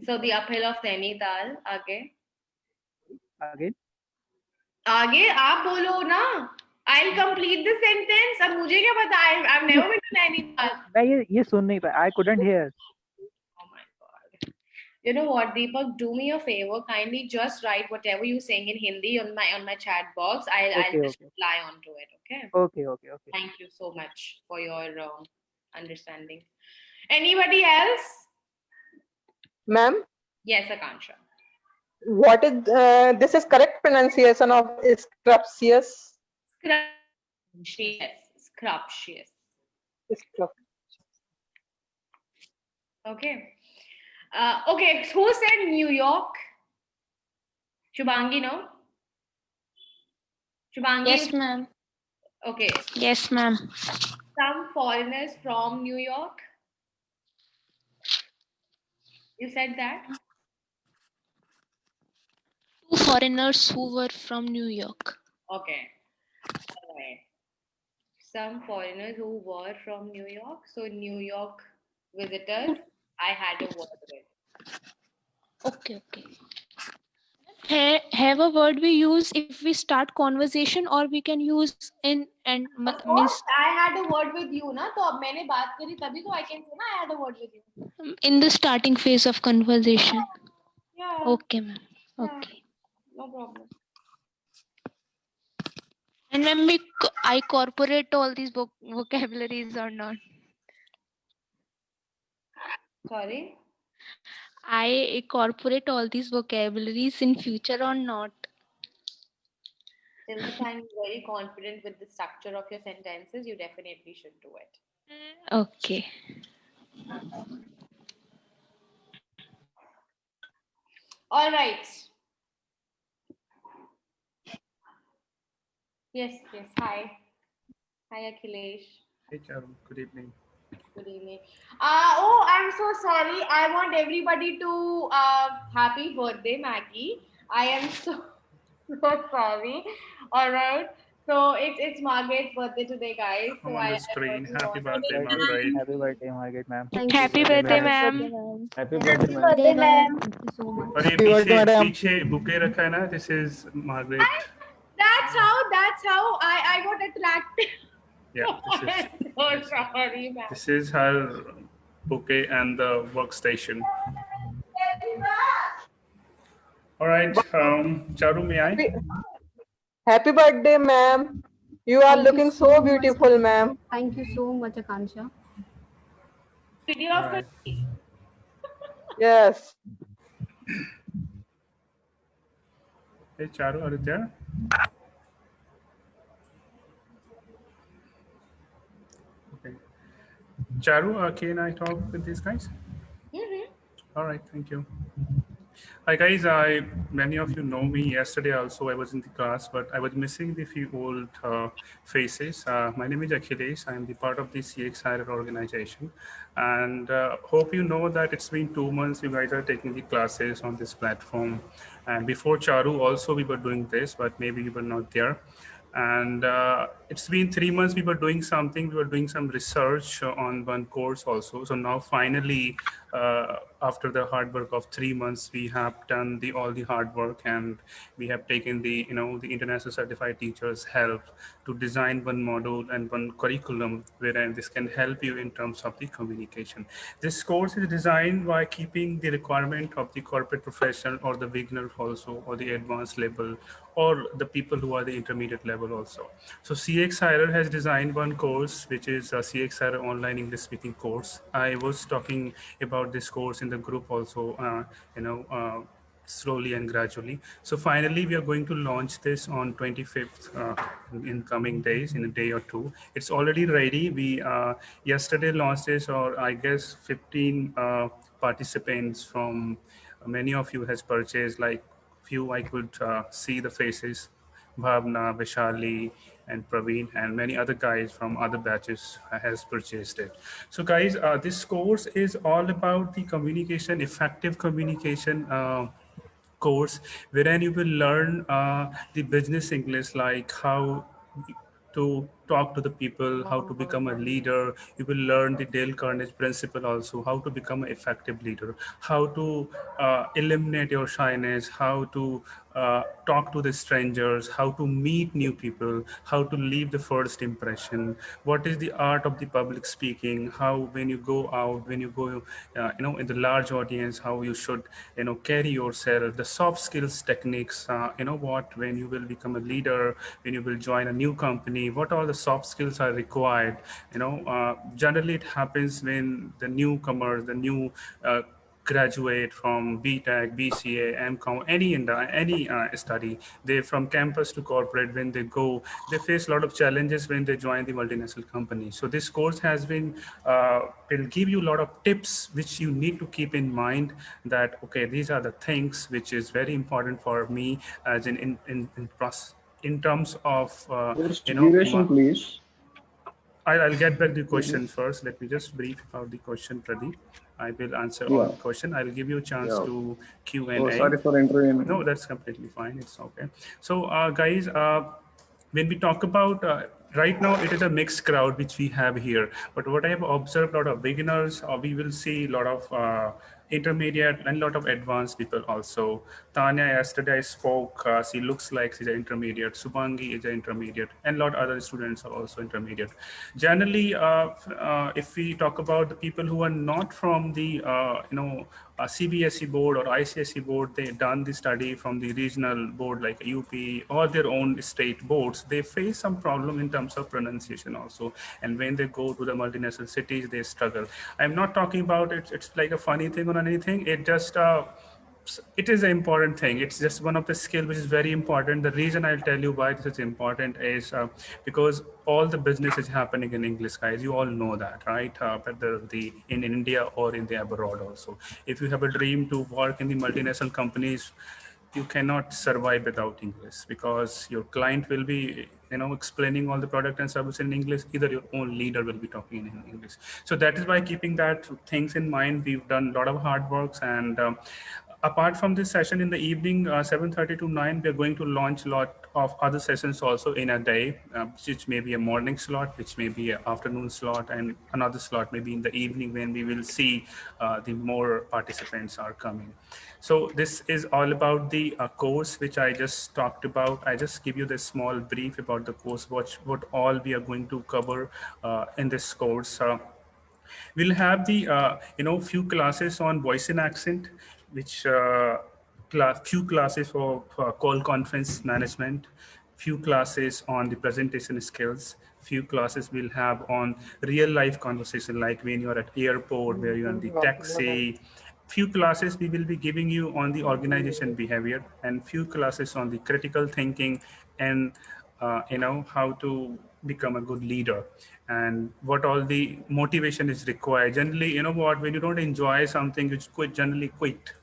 So the uphill of Nainital. Aage. आगे आप बोलो ना. I'll complete the sentence. अब मुझे क्या पता? I've never been to Nainital. मैं ये सुन नहीं पाया. I couldn't hear. Oh my god. You know what, Deepak? Do me a favor. Kindly just write whatever you're saying in Hindi on my chat box. I'll just reply onto it. Okay. Okay. Thank you so much for your understanding. Anybody else? Ma'am. Yes, Akansha. What is this is correct pronunciation of scrumptious? Scrumptious. Okay. Okay, who said New York? Shubhangi, no? Shubhangi? Yes, ma'am. Okay. Yes, ma'am. Some foreigners from New York? You said that? 2 foreigners who were from New York. Okay. All some foreigners who were from New York. So New York visitors, I had a word with. Okay, okay. Have a word we use if we start conversation, or we can use in and Of course, means I had a word with you, na. तो अब मैंने बात करी तभी तो I can say ना I had a word with you. in the starting phase of conversation. Yeah. Okay, ma'am. Yeah. Okay. No problem. And when I incorporate all these vocabularies or not? Sorry. I incorporate all these vocabularies in future or not? Till the time you're very confident with the structure of your sentences, you definitely should do it. Okay. All right. Yes, yes. Hi. Hi, Akhilesh. Hey, Charu. Good evening. Good evening. Oh, I'm so sorry. I want everybody to happy birthday, Maggie. I am so sorry. All right. So it's Margaret's birthday today, guys. So I'm on the screen. Happy birthday, Margaret. Happy birthday, Margaret, ma'am. Happy birthday, ma'am. Happy birthday, ma'am. birthday, ma'am. Thank you so much. और ये Happy birthday, पीछे madam. पीछे bouquet रखा है ना. This is Margaret. That's how I got attracted. Yeah, So sorry, man. this is her bouquet and the workstation. All right, Charu, may I? Happy birthday, ma'am. You are Thank you looking so so much. beautiful, ma'am. Thank you so much, Akansha. Video of Right. Yes. Hey, Charu, are you there? Okay. Charu, can I talk with these guys? All right, thank you. Hi guys, many of you know me. Yesterday also I was in the class, but I was missing the few old faces. My name is Akhilesh. I am the part of the CXIR organization, and hope you know that it's been 2 months you guys are taking the classes on this platform. And before Charu also we were doing this, but maybe you were not there. And it's been 3 months we were doing something. We were doing some research on one course also. So now finally, after the hard work of 3 months, we have done all the hard work, and we have taken the international certified teachers' help to design one module and one curriculum wherein this can help you in terms of the communication. This course is designed by keeping the requirement of the corporate professional or the beginner also, or the advanced level, or the people who are the intermediate level also. So CXIR has designed one course, which is a CXIR online English speaking course. I was talking about this course in the group also, slowly and gradually. So finally, we are going to launch this on 25th in coming days, in a day or two. It's already ready. We yesterday launched this, or I guess 15 participants from many of you has purchased, like few I could see the faces, Bhavna, Vishali, and Praveen, and many other guys from other batches has purchased it. So guys, this course is all about the communication, effective communication course, wherein you will learn the business English, like how to talk to the people, how to become a leader. You will learn the Dale Carnegie principle also, how to become an effective leader, how to eliminate your shyness, how to talk to the strangers, how to meet new people, how to leave the first impression, what is the art of the public speaking, how when you go out, when you go in the large audience, how you should carry yourself, the soft skills techniques, when you will become a leader, when you will join a new company, what all the soft skills are required. Generally it happens when the newcomer, the new graduate from BTech, BCA, MCOM, any study, they from campus to corporate, when they go, they face a lot of challenges when they join the multinational company. So this course has been, will give you a lot of tips which you need to keep in mind, that, okay, these are the things which is very important for me as in terms of, Duration, please. I'll get back to the question first. Let me just brief about the question, Pradeep. I will answer all the question. I'll give you a chance to Q&A. Oh, sorry for interrupting. No, that's completely fine. It's okay. So, guys, when we talk about right now it is a mixed crowd which we have here, but what I have observed, a lot of beginners, or we will see a lot of intermediate and a lot of advanced people also. Tanya yesterday spoke, she looks like she's an intermediate. Subhangi is an intermediate, and a lot of other students are also intermediate. Generally, if we talk about the people who are not from the CBSE board or ICSE board, they done the study from the regional board like UP or their own state boards, they face some problem in terms of pronunciation also. And when they go to the multinational cities, they struggle. I'm not talking about it, it's like a funny thing or anything. It is an important thing. It's just one of the skill which is very important. The reason I'll tell you why this is important is because all the business is happening in English, guys. You all know that, right? Whether in India or in the abroad also. If you have a dream to work in the multinational companies, you cannot survive without English, because your client will be explaining all the product and service in English. Either your own leader will be talking in English. So that is why, keeping that things in mind, we've done a lot of hard works. And apart from this session in the evening, 7:30 to 9, we're going to launch a lot of other sessions also in a day, which may be a morning slot, which may be an afternoon slot, and another slot maybe in the evening, when we will see the more participants are coming. So this is all about the course which I just talked about. I just give you this small brief about the course, what all we are going to cover in this course. We'll have the few classes on voice and accent, which few classes for call conference management, few classes on the presentation skills, few classes we'll have on real life conversation, like when you're at airport, where you're in the taxi. Few classes we will be giving you on the organization behavior, and few classes on the critical thinking, and how to become a good leader, and what all the motivation is required. Generally, when you don't enjoy something, you generally quit.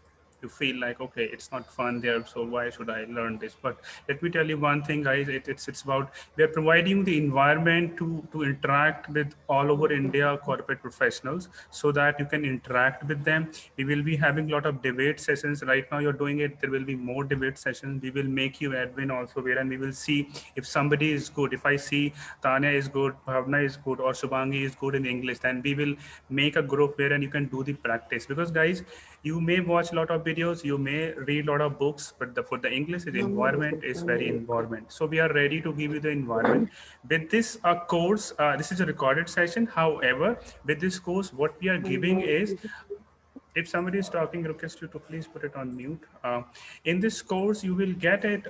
You feel like, okay, it's not fun there, so why should I learn this? But let me tell you one thing, guys. It's about, we are providing the environment to interact with all over India corporate professionals, so that you can interact with them. We will be having a lot of debate sessions. Right now you're doing it, there will be more debate sessions. We will make you admin also, where, and we will see if somebody is good. If I see Tanya is good, Bhavna is good, or Subhangi is good in English, then we will make a group where, and you can do the practice. Because, guys, you may watch a lot of videos, you may read a lot of books, but for the English, the environment is very environment. So we are ready to give you the environment. With this course, this is a recorded session. However, with this course, what we are giving is, if somebody is talking, request you to please put it on mute. In this course, you will get it,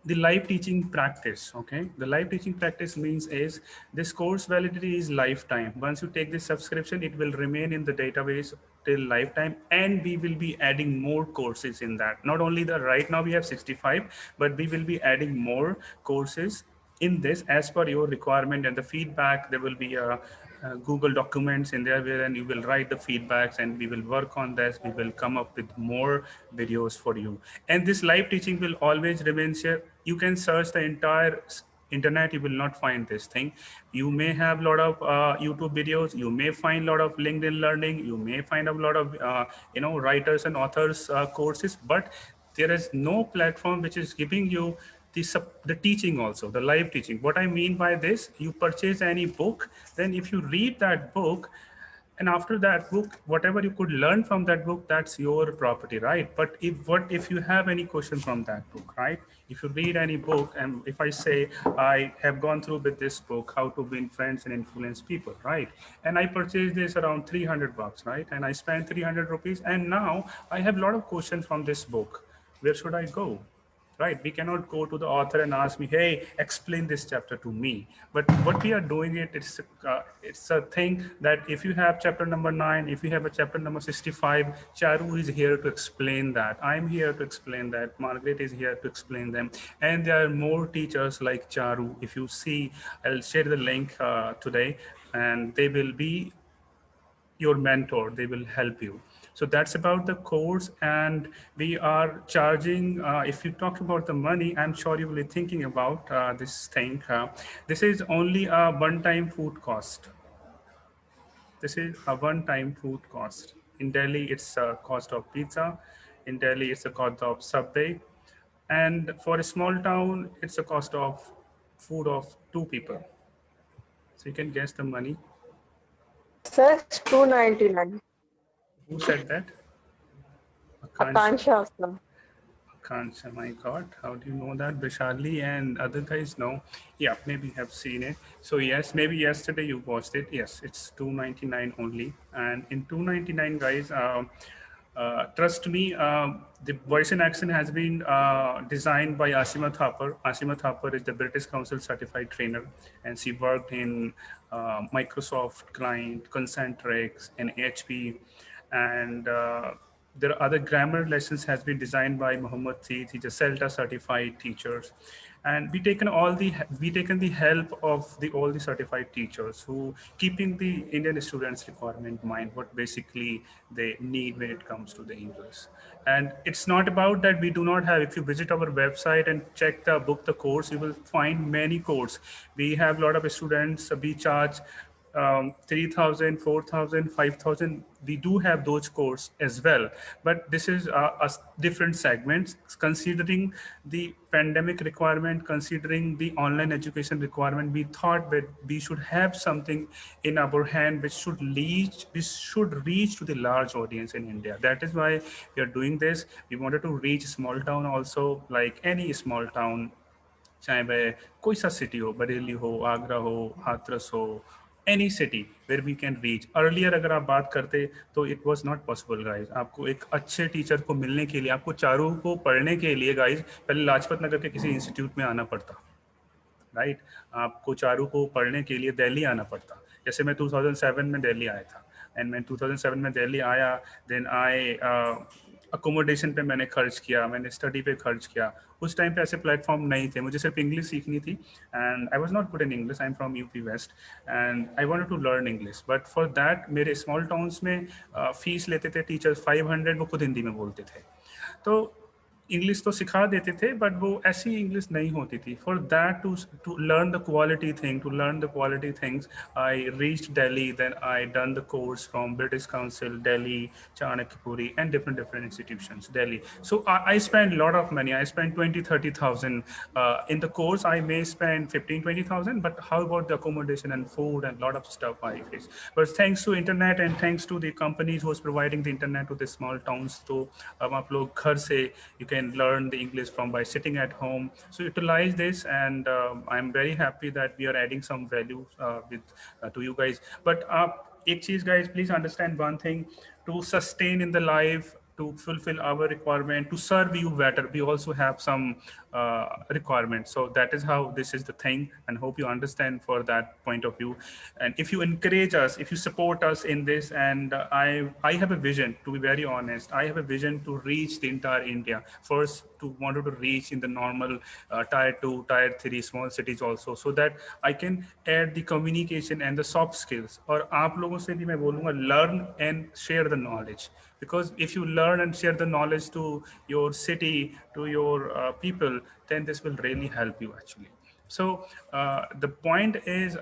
the live teaching practice. Okay, the live teaching practice means is, this course validity is lifetime. Once you take this subscription, it will remain in the database till lifetime, and we will be adding more courses in that. Not only the, right now we have 65, but we will be adding more courses in this as per your requirement and the feedback. There will be a Google documents in there, where, and you will write the feedbacks, and we will work on this. We will come up with more videos for you, and this live teaching will always remain here. You can search the entire internet, you will not find this thing. You may have a lot of YouTube videos, you may find a lot of LinkedIn learning, you may find a lot of writers and authors courses, but there is no platform which is giving you the teaching also, the live teaching. What I mean by this, you purchase any book, then if you read that book, and after that book, whatever you could learn from that book, that's your property, right? But if you have any question from that book, right? If you read any book, and if I say, I have gone through with this book, How to Win Friends and Influence People, right? And I purchased this around 300 bucks, right? And I spent 300 rupees, and now I have a lot of questions from this book. Where should I go? Right? We cannot go to the author and ask me, hey, explain this chapter to me. But what we are doing, it's a thing that if you have chapter number 9, if you have a chapter number 65, Charu is here to explain that. I'm here to explain that. Margaret is here to explain them. And there are more teachers like Charu. If you see, I'll share the link today, and they will be your mentor. They will help you. So that's about the course, and we are charging, if you talk about the money, I'm sure you will be thinking about this thing. This is only a one-time food cost. This is a one-time food cost. In Delhi, it's a cost of pizza. In Delhi, it's a cost of Subway. And for a small town, it's a cost of food of 2 people. So you can guess the money. Sir, 299. Who said that? Akansha, sir. Akansha, my God, how do you know that? Vishali and other guys know. Yeah, maybe have seen it. So yes, maybe yesterday you watched it. Yes, it's 299 only. And in 299, guys, trust me, the voice and accent has been designed by Asima Thapar. Asima Thapar is the British Council certified trainer, and she worked in Microsoft Client, Concentrix, and HP. And there are other grammar lessons has been designed by Muhammad Seed. He's a CELTA certified teachers. And we taken the help of all the certified teachers who keeping the Indian students requirement in mind, what basically they need when it comes to the English. And it's not about that we do not have, if you visit our website and check the book, the course, you will find many courses. We have a lot of students, we charge 3,000, 4,000, 5,000. We do have those courses as well, but this is a different segments considering the pandemic requirement, considering the online education requirement. We thought that we should have something in our hand which should reach to the large audience in India. That is why we are doing this. We wanted to reach small town also, like any small town, चाहे वह कोई सा city हो, बरेली हो, आगरा हो, हाथरस हो, any city where we can reach. Earlier अगर आप बात करते तो it was not possible guys. आपको एक अच्छे टीचर को मिलने के लिए, आपको चारों को पढ़ने के लिए guys पहले लाजपत नगर के किसी इंस्टीट्यूट में आना पड़ता, राइट? आपको चारों को पढ़ने के लिए दिल्ली आना पड़ता. जैसे मैं 2007 में दिल्ली आया था, एंड मैं 2007 में दिल्ली आया, देन आई अकोमोडेशन पे मैंने खर्च किया, मैंने स्टडी पे खर्च किया. उस टाइम पे ऐसे प्लेटफॉर्म नहीं थे, मुझे सिर्फ इंग्लिश सीखनी थी, and I was not good in English. I am from UP west and I wanted to learn English, but for that मेरे स्मॉल टाउन्स में फीस लेते थे टीचर्स 500, वो खुद हिंदी में बोलते थे. तो इंग्लिश तो सिखा देते थे, बट वो ऐसी इंग्लिश नहीं होती थी. For that to learn the quality things, I reached Delhi, then I done the course from British Council Delhi, Chanakyapuri and different institutions Delhi. So I spend a lot of money. I spend 20-30,000 in the course. I may spend 15-20,000, but how about the accommodation and food and lot of stuff I face? But thanks to internet and thanks to the companies who's providing the internet to the small towns, तो अब आप लोग घर से you can learn the English from by sitting at home. So utilize this, and I'm very happy that we are adding some value to you guys. But एक चीज guys, please understand one thing: to sustain in the life, to fulfill our requirement, to serve you better, we also have some requirements. So that is how this is the thing, and hope you understand for that point of view. And if you encourage us, if you support us in this, and I have a vision, to be very honest, I have a vision to reach the entire India. First, wanted to reach in the normal tier 2, tier 3 small cities also, so that I can add the communication and the soft skills. और आप लोगों से भी मैं बोलूँगा, learn and share the knowledge, because if you learn and share the knowledge to your city, to your people, then this will really help you actually. So the point is,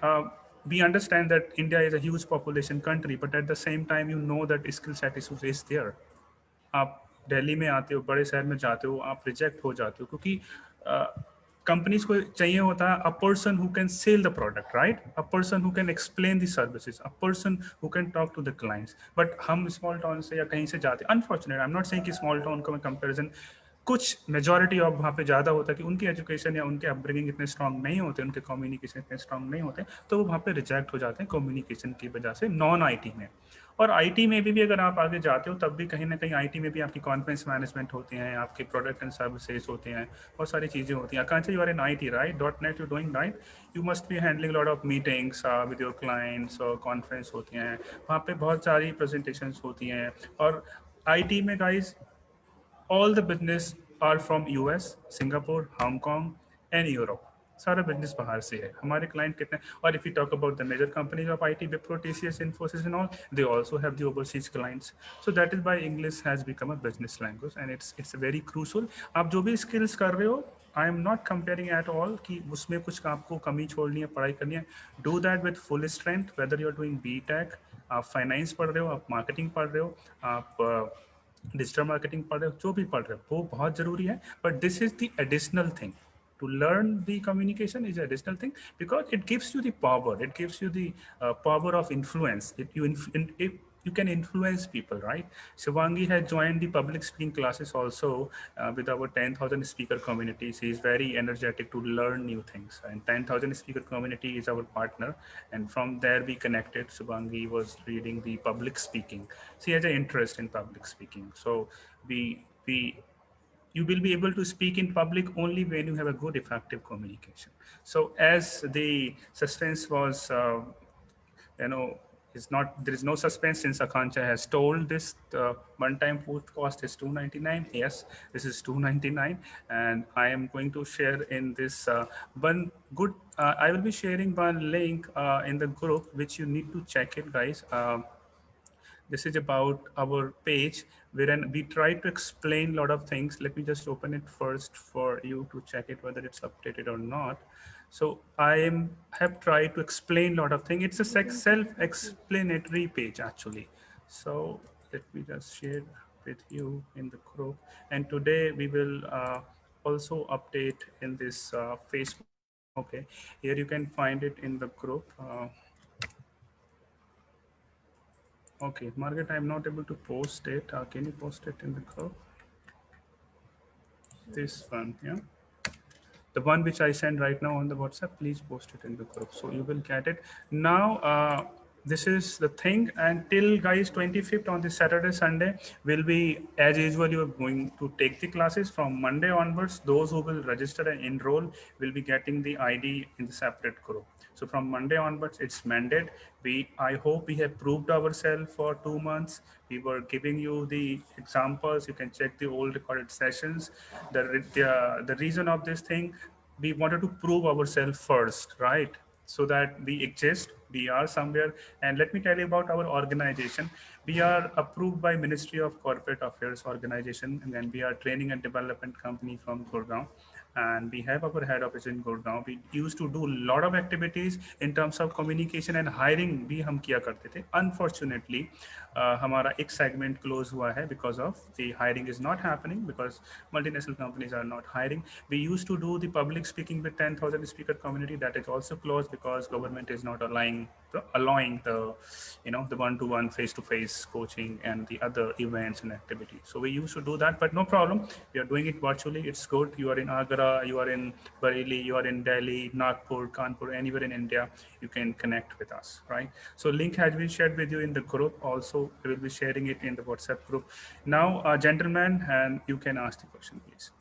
we understand that India is a huge population country, but at the same time, you know that skill set issues is there. आप दिल्ली में आते हो, बड़े शहर में जाते हो, आप रिजेक्ट हो जाते हो, क्योंकि कंपनीज को चाहिए होता है a person who can sell the product, right? A person who can explain the services, a person who can talk to the clients. But हम small town से या कहीं से जाते, unfortunately, I'm not saying कि small town का comparison, कुछ majority of वहाँ पे ज़्यादा होता है कि उनकी एजुकेशन या उनके अपब्रिंगिंग इतने स्ट्रांग नहीं होते, उनके कम्युनिकेशन इतने स्ट्रांग नहीं होते, तो वो वहाँ पे रिजेक्ट हो जाते हैं कम्युनिकेशन की वजह से नॉन आईटी में. और आईटी में भी अगर आप आगे जाते हो, तब भी कहीं ना कहीं आईटी में भी आपकी कॉन्फ्रेंस मैनेजमेंट होती हैं, आपके प्रोडक्ट एंड सर्विसेज होते हैं, बहुत सारी चीज़ें होती हैं. Akanksha, you are in IT, right? .NET you doing, right? You must be handling lot of meetings with your clients, और कॉन्फ्रेंस होती हैं, वहाँ पे बहुत सारी प्रेजेंटेशंस होती हैं. और आईटी में guys, all the business are from US, Singapore, Hong Kong and Europe. सारा बिजनेस बाहर से है. हमारे क्लाइंट कितने, और if you talk about the major companies of IT, Wipro, TCS, Infosys and all, they also have the overseas clients. So that is why English has become a business language, and it's very crucial. आप जो भी skills कर रहे हो, I am not comparing at all कि उसमें कुछ आपको कमी छोड़नी है, पढ़ाई करनी है. Do that with full strength, whether you are doing BTech, आप फाइनेंस पढ़ रहे हो, आप मार्केटिंग पढ़ रहे हो, आप डिजिटल मार्केटिंग पढ़ रहे हो, जो भी पढ़ रहे हो, वो बहुत ज़रूरी है. But this is the additional thing to learn the communication is an additional thing, because it gives you the power. It gives you the power of influence. If you can influence people, right? Shivangi has joined the public speaking classes also with our 10,000 speaker community. She is very energetic to learn new things, and 10,000 speaker community is our partner. And from there we connected. Shivangi was reading the public speaking. She has an interest in public speaking. So you will be able to speak in public only when you have a good, effective communication. So as the suspense was, you know, is not, there is no suspense since Akanksha has told this. One-time food cost is $299. Yes, this is $299, and I am going to share in this one good. I will be sharing one link in the group, which you need to check it, guys. This is about our page wherein we try to explain a lot of things. Let me just open it first for you to check it whether it's updated or not. So have tried to explain a lot of things. It's a self-explanatory page actually. So let me just share with you in the group. And today we will also update in this Facebook. Okay, here you can find it in the group. Okay, Margaret, I'm not able to post it. Can you post it in the group? This one, yeah. The one which I send right now on the WhatsApp, please post it in the group so you will get it. Now, this is the thing. And till guys 25th on this Saturday, Sunday, will be as usual. You are going to take the classes from Monday onwards. Those who will register and enroll will be getting the ID in the separate group. So from Monday onwards, it's mandated. I hope we have proved ourselves for 2 months. We were giving you the examples. You can check the old recorded sessions. The reason of this thing, we wanted to prove ourselves first, right? So that we exist, we are somewhere. And let me tell you about our organization. We are approved by Ministry of Corporate Affairs organization, and then we are training and development company from Gurgaon. And we have our head office in Gurgaon. We used to do a lot of activities in terms of communication and hiring भी हम किया करते थे. Unfortunately, हमारा एक segment close हुआ है because of the hiring is not happening, because multinational companies are not hiring. We used to do the public speaking with 10,000 speaker community. That is also closed because government is not allowing the the one-to-one face-to-face coaching and the other events and activities. So we used to do that, but no problem. We are doing it virtually. It's good. You are in Agra, you are in Bareilly, you are in Delhi, Nagpur, Kanpur, anywhere in India, you can connect with us, right? So link has been shared with you in the group. Also, we will be sharing it in the WhatsApp group. Now, gentlemen, and you can ask the question, please.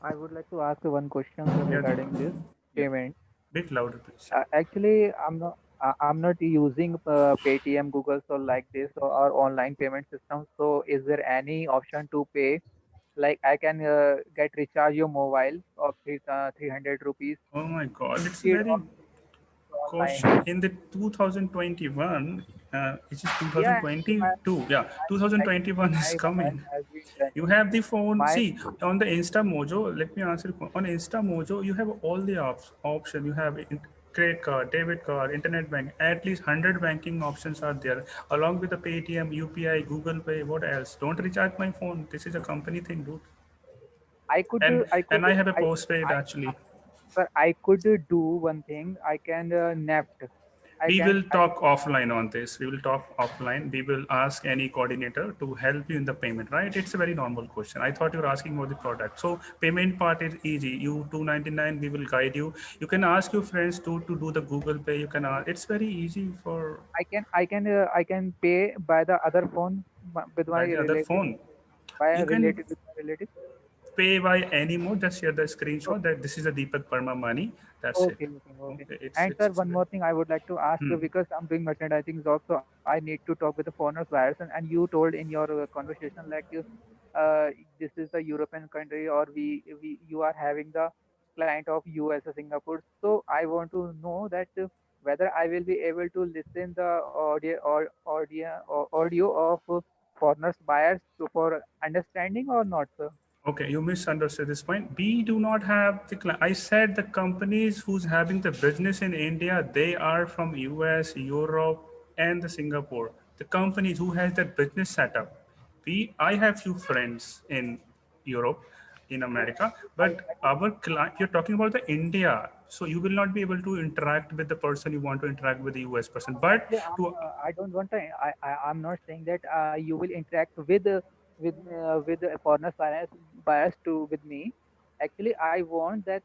I would like to ask one question regarding this payment. Bit louder, please. Actually, I'm not using Paytm, Google, so like this or online payment system. So, is there any option to pay? Like I can get recharge your mobile of 300 rupees. Oh my God, it's very question in the 2021. It is 2022. Yeah, 2021 is coming. You have the phone. See, on the InstaMojo, let me answer. On InstaMojo, you have all the option. You have credit card, debit card, internet bank. At least 100 banking options are there, along with the Paytm, UPI, Google Pay. What else? Don't recharge my phone. This is a company thing, dude. I could I have a postpaid actually. But I could do one thing. I can NEFT. We will talk offline on this. We will talk offline. We will ask any coordinator to help you in the payment, right? It's a very normal question. I thought you were asking about the product. So payment part is easy. You $299, we will guide you. You can ask your friends to do the Google Pay. You can it's very easy for. I can pay by the other phone with my other phone. By a relative with my relative. Pay by any mode, just share the screenshot that this is a Deepak Parma money. That's it. Okay. And sir, one more thing I would like to ask you, because I'm doing merchandising job, so I need to talk with the foreigners buyers. And you told in your conversation like this is the European country, or you are having the client of US or Singapore. So I want to know that whether I will be able to listen the audio of foreigners buyers for understanding or not, sir. Okay, you misunderstood this point. We do not have I said the companies who's having the business in India, they are from US, Europe, and the Singapore. The companies who has that business setup. I have few friends in Europe. in America, but our client, you're talking about the India, so you will not be able to interact with the person you want to interact with the US person. But Actually, to I don't want to. I'm not saying that you will interact with a foreigner bias to with me. Actually, I want that.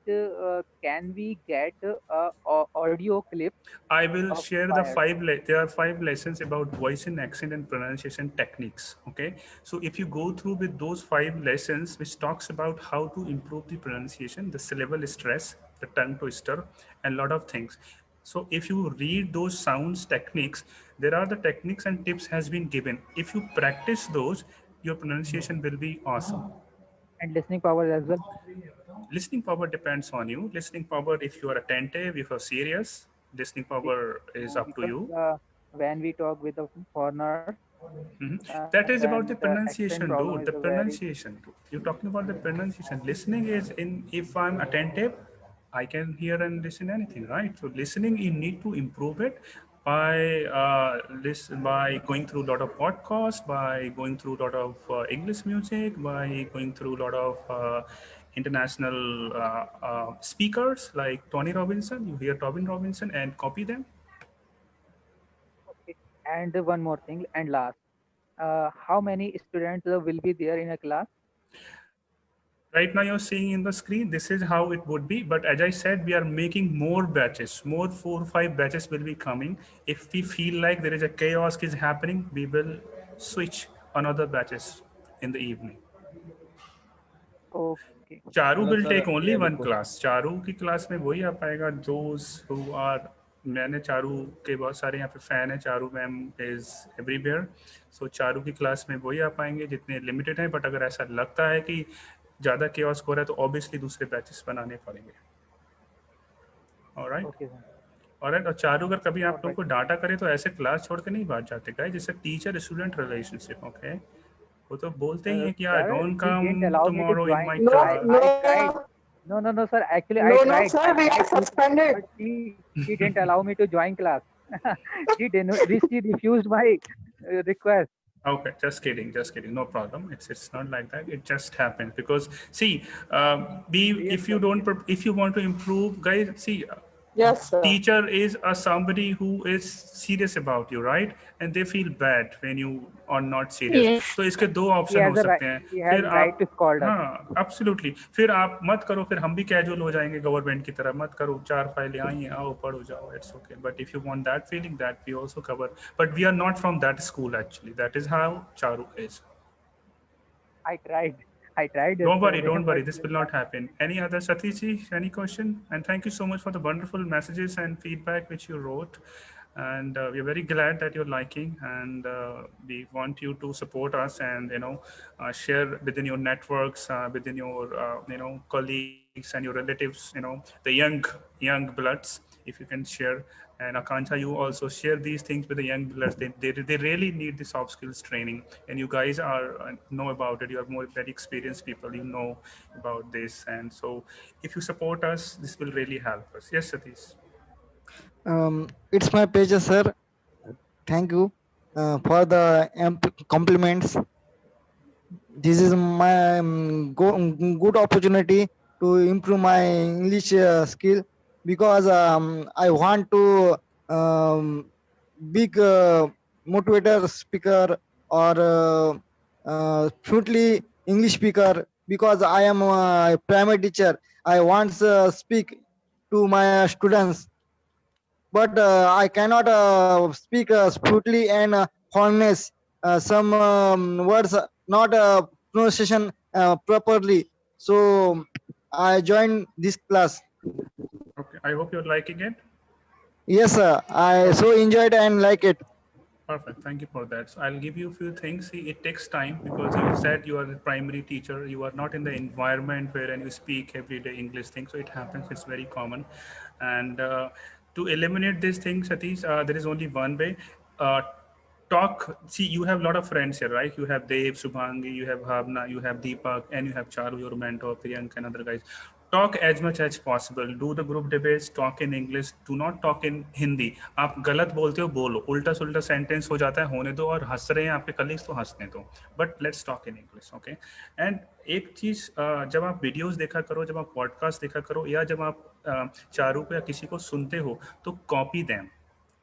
Can we get a audio clip I will of share the bias? there are 5 lessons about voice and accent and pronunciation techniques. Okay. So if you go through with those 5 lessons, which talks about how to improve the pronunciation, the syllable stress, the tongue twister, and a lot of things. So if you read those sounds techniques, there are the techniques and tips has been given. If you practice those, your pronunciation will be awesome. And listening power as well. Listening power depends on you. Listening power, if you are attentive, if you're serious, listening power is up to Because you. when we talk with the foreigners, That is then about the the accent pronunciation, problem dude. is The a very pronunciation. You're talking about the pronunciation. Listening is in, if I'm attentive, I can hear and listen anything, right? So listening, you need to improve it by by going through a lot of podcasts, by going through a lot of English music, by going through a lot of international speakers like Tony Robinson. You hear Tony Robinson and copy them. okay. And one more thing, and last, how many students will be there in a class? Right now you're seeing in the screen, this is how it would be. But as I said, we are making more batches, more 4 or 5 batches will be coming. If we feel like there is a chaos is happening, we will switch another batches in the evening. Okay. Charu मतलब will sir take only ये one देखो class. Charu की class में वही आ पाएगा those who are, मैंने चारू के बहुत सारे यहाँ पे फैन है. Charu ma'am is everywhere. So Charu की क्लास में वही आ पाएंगे जितने लिमिटेड हैं. बट अगर ऐसा लगता है कि ज़्यादा केओस हो रहा है तो ऑब्वियसली दूसरे बैचेस बनाने पड़ेंगे. ऑलराइट. Okay, sir. ऑलराइट. और चारू अगर कभी आप All लोगों right. को डाटा करे तो ऐसे क्लास छोड़ के नहीं बात जाते गाइस. जैसे टीचर स्टूडेंट रिलेशनशिप. ओके. वो तो बोलते ही हैं कि यार Sir, don't she come didn't allow me to tomorrow in join. My No, class. no, I tried. No, sir. Actually, I no, tried. sir, we are suspended. But she didn't allow me to join class. She refused my request. Okay, just kidding, just kidding. No problem. It's not like that. It just happened because see, if you don't if you want to improve, guys. See, Yes, sir. teacher is somebody who is serious about you, right? And they feel bad when you are not serious. Yes. तो इसके दो She option हो has a right. सकते हैं. She has फिर right आप to scold us. हाँ absolutely. फिर आप मत करो. फिर हम भी कैजुअल हो जाएंगे गवर्नमेंट की तरह. मत करो. 4 फाइलें आई हैं, आओ पढ़ो जाओ. It's okay. But if you want that feeling, that we also cover. But we are not from that school actually. That is how Charu is. I tried. Don't worry, yesterday, don't worry. but This will not happen. Any other Satishi? Any question? And thank you so much for the wonderful messages and feedback which you wrote. And we are very glad that you're liking, and we want you to support us and share within your networks, within your colleagues and your relatives. The young bloods. If you can share. And Akanksha, you also share these things with the young bloods. They really need the soft skills training, and you guys are know about it. You are more very experienced people. You know about this, and so if you support us, this will really help us. Yes, Satish. It's my pleasure, sir. Thank you for the compliments. This is my good opportunity to improve my English skill, because I want to big motivator speaker or fluently English speaker, because I am a primary teacher. I want to speak to my students, but I cannot speak fluently and honest. Some words not pronunciation properly. So I joined this class. Okay, I hope you're liking it. Yes, sir. I so enjoyed and like it. Perfect. Thank you for that. So I'll give you a few things. See, it takes time because you said you are a primary teacher. You are not in the environment where you speak everyday English thing. So it happens. It's very common. And to eliminate this thing, Satish, there is only one way. Talk. See, you have a lot of friends here, right? You have Dev, Subhangi, you have Bhavna, you have Deepak, and you have Charu, your mentor, Priyanka, and other guys. talk as much as possible. Do the group debates, talk in English, do not talk in Hindi. आप गलत बोलते हो बोलो, उल्टा सुल्टा sentence हो जाता है, होने दो, और हंस रहे हैं आपके कलीग्स तो हंसने दो, but let's talk in English, okay. And एक चीज़, जब आप वीडियोस देखा करो, जब आप पॉडकास्ट देखा करो, या जब आप चारू को या किसी को सुनते हो, तो कॉपी देम।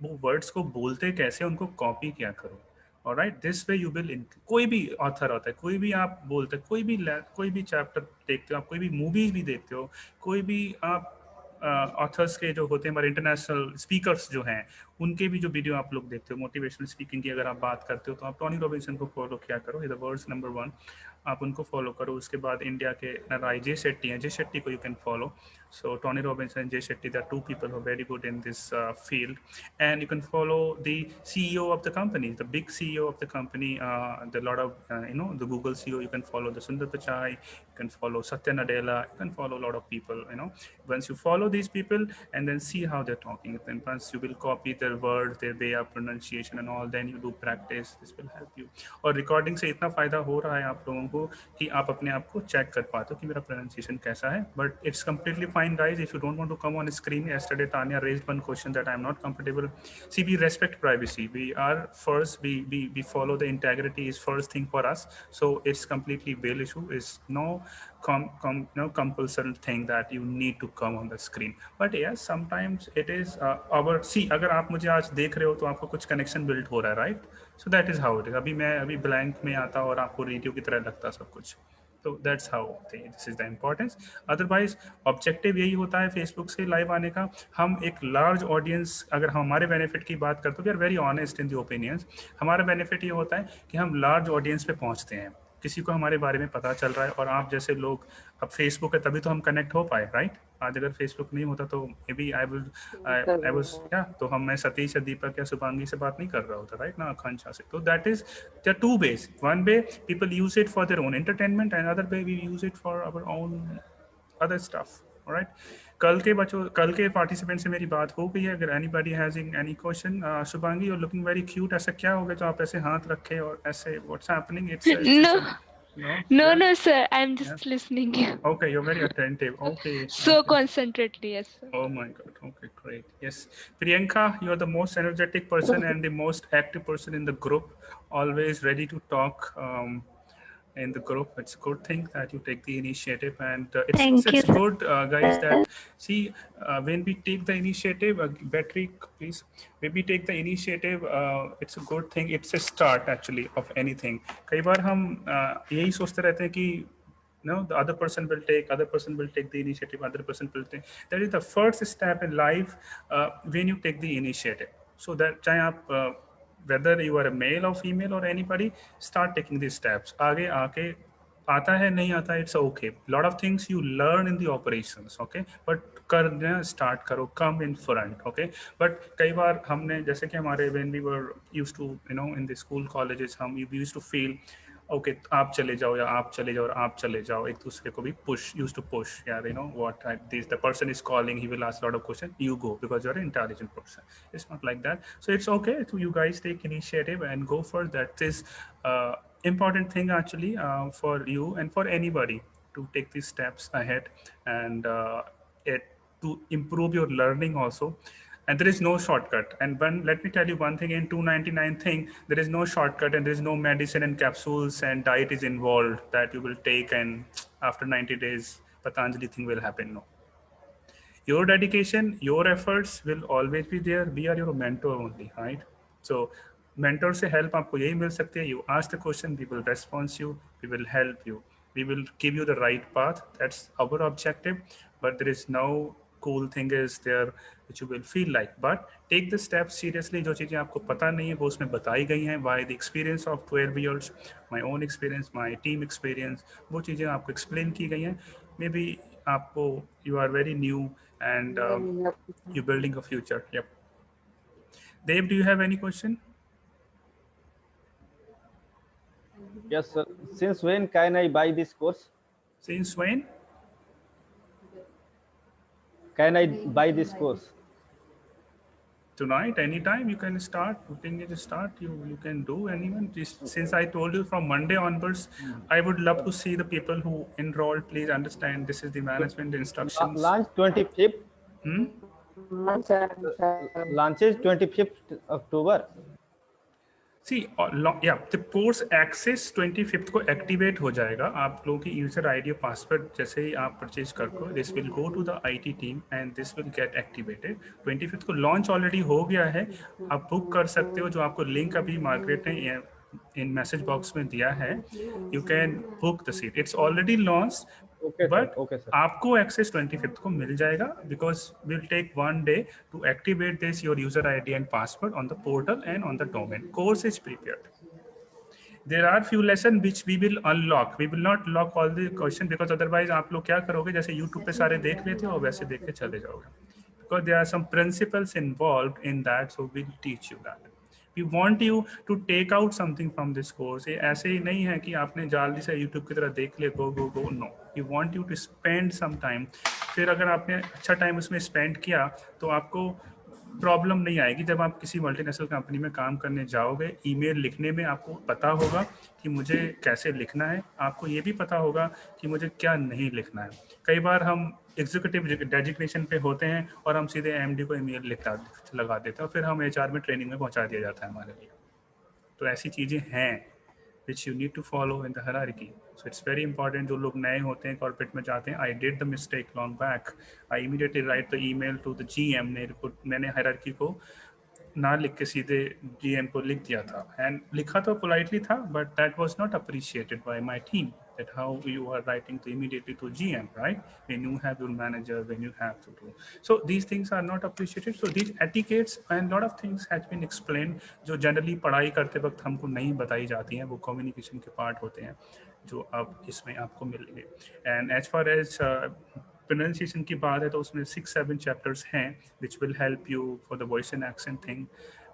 वो वर्ड्स को बोलते कैसे, उनको कॉपी किया करो। Alright, this way you will, कोई भी ऑथर होता है, कोई भी आप बोलते हैं, कोई भी चैप्टर देखते हो आप, कोई भी मूवी भी देखते हो, कोई भी आप ऑथर्स के जो होते हैं, हमारे इंटरनेशनल स्पीकर्स जो हैं, उनके भी जो वीडियो आप लोग देखते हो, मोटिवेशनल स्पीकिंग की अगर आप बात करते हो, तो आप टोनी रॉबिन्सन को फॉलो किया करो, द वर्ल्ड्स नंबर 1, आप उनको फॉलो करो। उसके बाद इंडिया के राय जे शेट्टी हैं, जे शेट्टी को you can follow. So Tony Robbins and Jay Shetty, they are two people who are very good in this field, and you can follow the CEO of the company, the big CEO of the company, the lot of the Google CEO. You can follow the Sundar Pichai, you can follow Satya Nadella, you can follow a lot of people. Once you follow these people and then see how they're talking, then once you will copy their words, their way of pronunciation and all, then you do practice. This will help you. और recording से इतना फायदा हो रहा है आप लोगों को कि आप अपने आप को चेक कर पाते हो कि मेरा प्रोनाउंसिएशन कैसा है, but it's completely fine, guys. If you don't want to come on screen, yesterday Tanya raised one question that I'm not comfortable. See, we respect privacy. We are first, we follow the integrity is first thing for us. So it's completely bail issue. It's no compulsory thing that you need to come on the screen. But yes, sometimes it is our, see, अगर आप मुझे आज देख रहे हो तो आपको कुछ कनेक्शन बिल्ड हो रहा है, right? So that is how it is. अभी ब्लैंक में आता और आपको रेडियो की तरह लगता सब कुछ, तो that's how this is the importance. Otherwise objective यही होता है फेसबुक से लाइव आने का, हम एक लार्ज ऑडियंस, अगर हमारे बेनिफिट की बात करते हो, we are very honest in the opinions, हमारा बेनिफिट ये होता है कि हम लार्ज ऑडियंस पे पहुंचते हैं, किसी को हमारे बारे में पता चल रहा है, और आप जैसे लोग, अब फेसबुक है तभी तो हम कनेक्ट हो पाए, राइट? आज अगर फेसबुक नहीं होता तो मे बी आई वाज क्या, तो मैं सतीश या दीपक या शुभांगी से बात नहीं कर रहा होता, राइट ना, आकांक्षा से। तो that is the two ways, one way people use it for their own entertainment and other way we use it for our own other stuff, alright. कल के पार्टिसिपेंट से मेरी बात हो गई है, अगर anybody has any question. Shubhangi, you are looking very cute, ऐसा क्या हो गया जो आप ऐसे हाथ रखे और ऐसे, what's happening? No, sir. I'm just listening. Okay, you're very attentive. Okay. So concentratedly, yes, sir. Oh my God. Okay, great. Yes. Priyanka, you're the most energetic person and the most active person in the group, always ready to talk in the group. It's a good thing that you take the initiative, and it's good, guys, that see, when we take the initiative, battery, please, when we take the initiative, it's a good thing. It's a start actually of anything. कई बार हम यही सोचते रहते हैं कि the other person will take the initiative, other person will take. That is the first step in life when you take the initiative. So that चाहे आप whether you are a male or female or anybody, start taking these steps. आगे आके आता है नहीं आता, it's okay. Lot of things you learn in the operations, okay? But करना start करो, come in front, okay? But कई बार हमने, जैसे कि हमारे when we were used to, in the school colleges, हम we used to feel okay आप चले जाओ या आप चले जाओ और आप चले जाओ, एक दूसरे को भी पुश, यूज टू पुश, यार what this the person is calling, he will ask lot of question, you go because you are intelligent person. It's not like that. So it's okay to you guys take initiative and go for that. This important thing actually for you and for anybody to take these steps ahead and to improve your learning also. And there is no shortcut. And let me tell you one thing, in 299 thing, there is no shortcut, and there is no medicine and capsules and diet is involved that you will take and after 90 days Patanjali thing will happen. No. Your dedication, your efforts will always be there. We are your mentor only, right? So mentor से help आपको यही मिल सकती है. You ask the question, we will respond you, we will help you, we will give you the right path. That's our objective. But there is no cool thing is there which you will feel like. But take the steps seriously. जो चीज़ें आपको पता नहीं है वो उसमें बताई गई हैं by the experience of 12 years, my own experience, my team experience. वो चीज़ें आपको explain की गई हैं. Maybe आपको you are very new and you're building a future. Yep. Dev, do you have any question? Yes, sir. Since when can I buy this course? Since when? Can I buy this course? tonight, anytime you can start putting it. You can do anyone. Since I told you from Monday onwards, I would love to see the people who enrolled. Please understand, this is the management instructions. Launch 25th. Launch is 25th October. सी या the course access 25th को activate हो जाएगा. आप लोगों की user ID और password जैसे ही आप परचेज करते हो, this will go to the IT team and this will get activated. 25th को लॉन्च ऑलरेडी हो गया है. आप बुक कर सकते हो. जो आपको लिंक अभी मार्गरेट ने इन मैसेज बॉक्स में दिया है, you can book the seat. It's already launch, but आपको एक्सेस 25th को मिल जाएगा because will take 1 day to activate this your user ID and password on the portal and on the domain. Course is prepared. There are few lessons which we will unlock. We will not lock all the question because otherwise आप लोग क्या करोगे, जैसे YouTube पे सारे देख लेते हो और वैसे देख के चले जाओगे. Because there are some principles involved in that, so we'll teach you that. We want you to take out something from this course. ये ऐसे ही नहीं है कि आपने जल्दी से YouTube की तरह देख लिया, go. No, we want you to spend some time. फिर अगर आपने अच्छा टाइम उसमें स्पेंड किया तो आपको प्रॉब्लम नहीं आएगी. जब आप किसी मल्टीनेशनल कंपनी में काम करने जाओगे, ईमेल लिखने में आपको पता होगा कि मुझे कैसे लिखना है. आपको ये भी पता होगा कि मुझे क्या नहीं लिखना है. कई बार हम एग्जीक्यूटिव डेजिग्नेशन पे होते हैं और हम सीधे एमडी को ईमेल लगा देते हैं और फिर हम एचआर में ट्रेनिंग में पहुंचा दिया जाता है हमारे लिए. तो ऐसी चीज़ें हैं which you need to follow in the hierarchy. So it's very important. जो लोग नए होते हैं, कॉर्पोरेट में जाते हैं, I did the mistake long back. I immediately write the email to the GM. मैंने हायरार्की को ना लिख के सीधे GM को लिख दिया था, एंड लिखा तो पोलाइटली था, but that was not appreciated by my team. That how you are writing to immediately to GM, right? When you have your manager, when you have to do. So these things are not appreciated. So these etiquettes and lot of things has been explained जो generally पढ़ाई करते वक्त हमको नहीं बताई जाती हैं, वो कम्युनिकेशन के पार्ट होते हैं जो अब इसमें आपको मिलेंगे. And as far as pronunciation की बात है तो उसमें 6-7 chapters हैं which will help you for the voice and accent thing.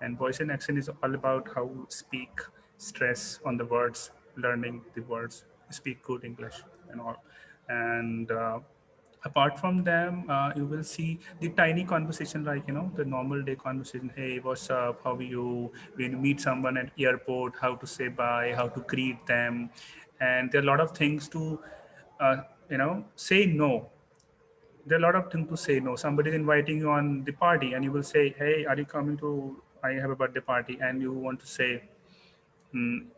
And voice and accent is all about how to speak, stress on the words, learning the words, speak good English and all. And apart from them, you will see the tiny conversation, like, the normal day conversation. Hey, what's up? How are you? When you meet someone at airport, how to say bye, how to greet them. And there are a lot of things to, say no. There are a lot of things to say no. Somebody is inviting you on the party and you will say, hey, are you coming to, I have a birthday party, and you want to say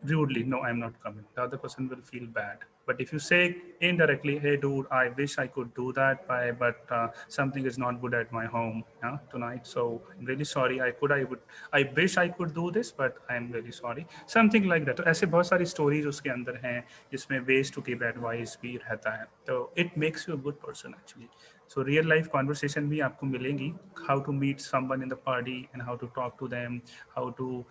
rudely, no, I'm not coming. The other person will feel bad. But if you say indirectly, hey dude, I wish I could do that, but something is not good at my home tonight, so I'm really sorry. I wish I could do this, but I'm really sorry. Something like that. तो ऐसे बहुत सारी stories उसके अंदर हैं जिसमें ways to give advice भी रहता है. तो it makes you a good person actually. So real life conversation भी आपको मिलेंगी. How to meet someone in the party and how to talk to them, how to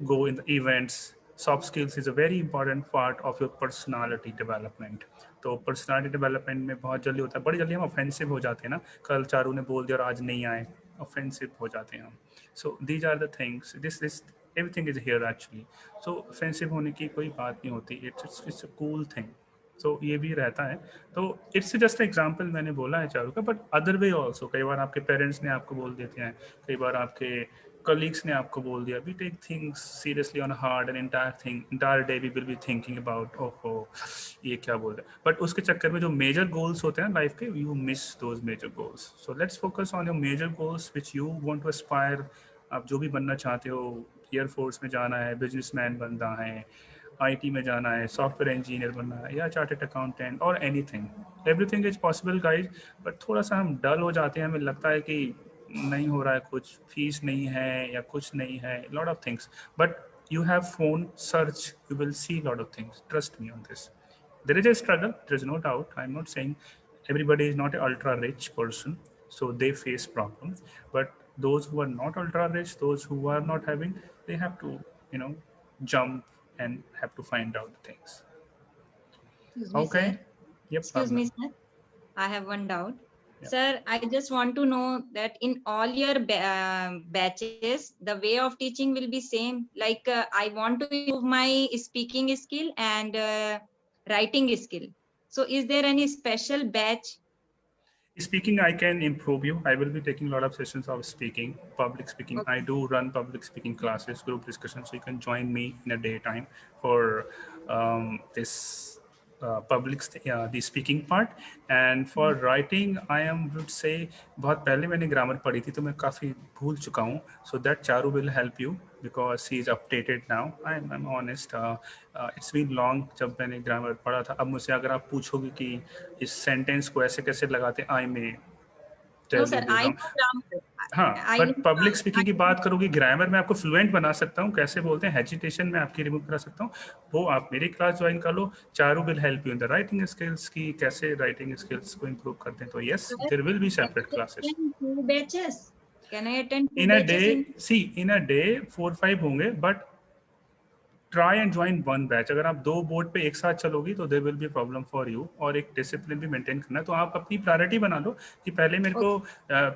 go in the events. Soft skills is a very important part of your personality development. तो personality development में बहुत जल्दी होता है, बड़ी जल्दी हम offensive हो जाते हैं ना. कल चारू ने बोल दिया और आज नहीं आए, offensive हो जाते हैं हम. So these are the things. This everything is here actually. So offensive होने की कोई बात नहीं होती. It's a cool thing. So ये भी रहता है. तो इट्स जस्ट एग्जाम्पल मैंने बोला है चारू का, बट अदर वे ऑल्सो. कई बार आपके पेरेंट्स ने आपको बोल देते हैं, कई बार आपके colleagues ने आपको बोल दिया. We take things seriously on heart, and entire day we will be thinking about, oh ये क्या बोल रहे हैं. बट उसके चक्कर में जो मेजर गोल्स होते हैं लाइफ के, you miss those major goals. So let's focus on your major goals which you want to aspire. आप जो भी बनना चाहते हो, एयरफोर्स में जाना है, बिजनेसमैन बनना है, IT में जाना है, सॉफ्टवेयर इंजीनियर बनना है, या चार्टर्ड अकाउंटेंट, और anything. Everything is possible guys. But थोड़ा सा हम डल हो जाते हैं, हमें लगता है कि नहीं हो रहा है, कुछ फीस नहीं है या कुछ नहीं है, lot of things. But you have phone, search, you will see lot of things. Trust me on this. There is a struggle, there is no doubt. I am not saying everybody is not an ultra rich person, so they face problems. But those who are not ultra rich, those who are not having, they have to jump and have to find out the things. Excuse me, Okay. sir. Yep. Excuse me, sir. I have one doubt. Yeah. Sir, I just want to know that in all your batches, the way of teaching will be same. Like I want to improve my speaking skill and writing skill. So is there any special batch? Speaking, I can improve you. I will be taking a lot of sessions of speaking, public speaking. I do run public speaking classes, group discussions. So you can join me in a daytime for this the speaking part. And for writing, I would say बहुत पहले मैंने grammar पढ़ी थी तो मैं काफ़ी भूल चुका हूँ. So that Charu will help you because he is updated now. I'm honest. It's been long जब मैंने grammar पढ़ा था. अब मुझसे अगर आप पूछोगे कि इस sentence को ऐसे कैसे लगाते, I may No, tell sir, you I wrong. know grammar. हाँ, I but know public speaking की बात करोगे, ग्रामर में आपको फ्लुएंट बना सकता हूँ. कैसे बोलते हैं, हेजिटेशन में आपकी रिमूव करा सकता हूँ. वो आप मेरी क्लास ज्वाइन कर लो. Charu will help you in the writing skills की कैसे राइटिंग स्किल्स को इम्प्रूव करते हैं. तो yes, Sir, there will be can separate I classes attend 2 batches? Can I attend 2 in a batches day. in? See in a day 4-5 होंगे, but try and join one batch. अगर आप 2 board पे एक साथ चलोगी तो there will be problem for you. और एक डिसिप्लिन भी मेंटेन करना है. तो आप अपनी प्रायोरिटी बना लो कि पहले मेरे को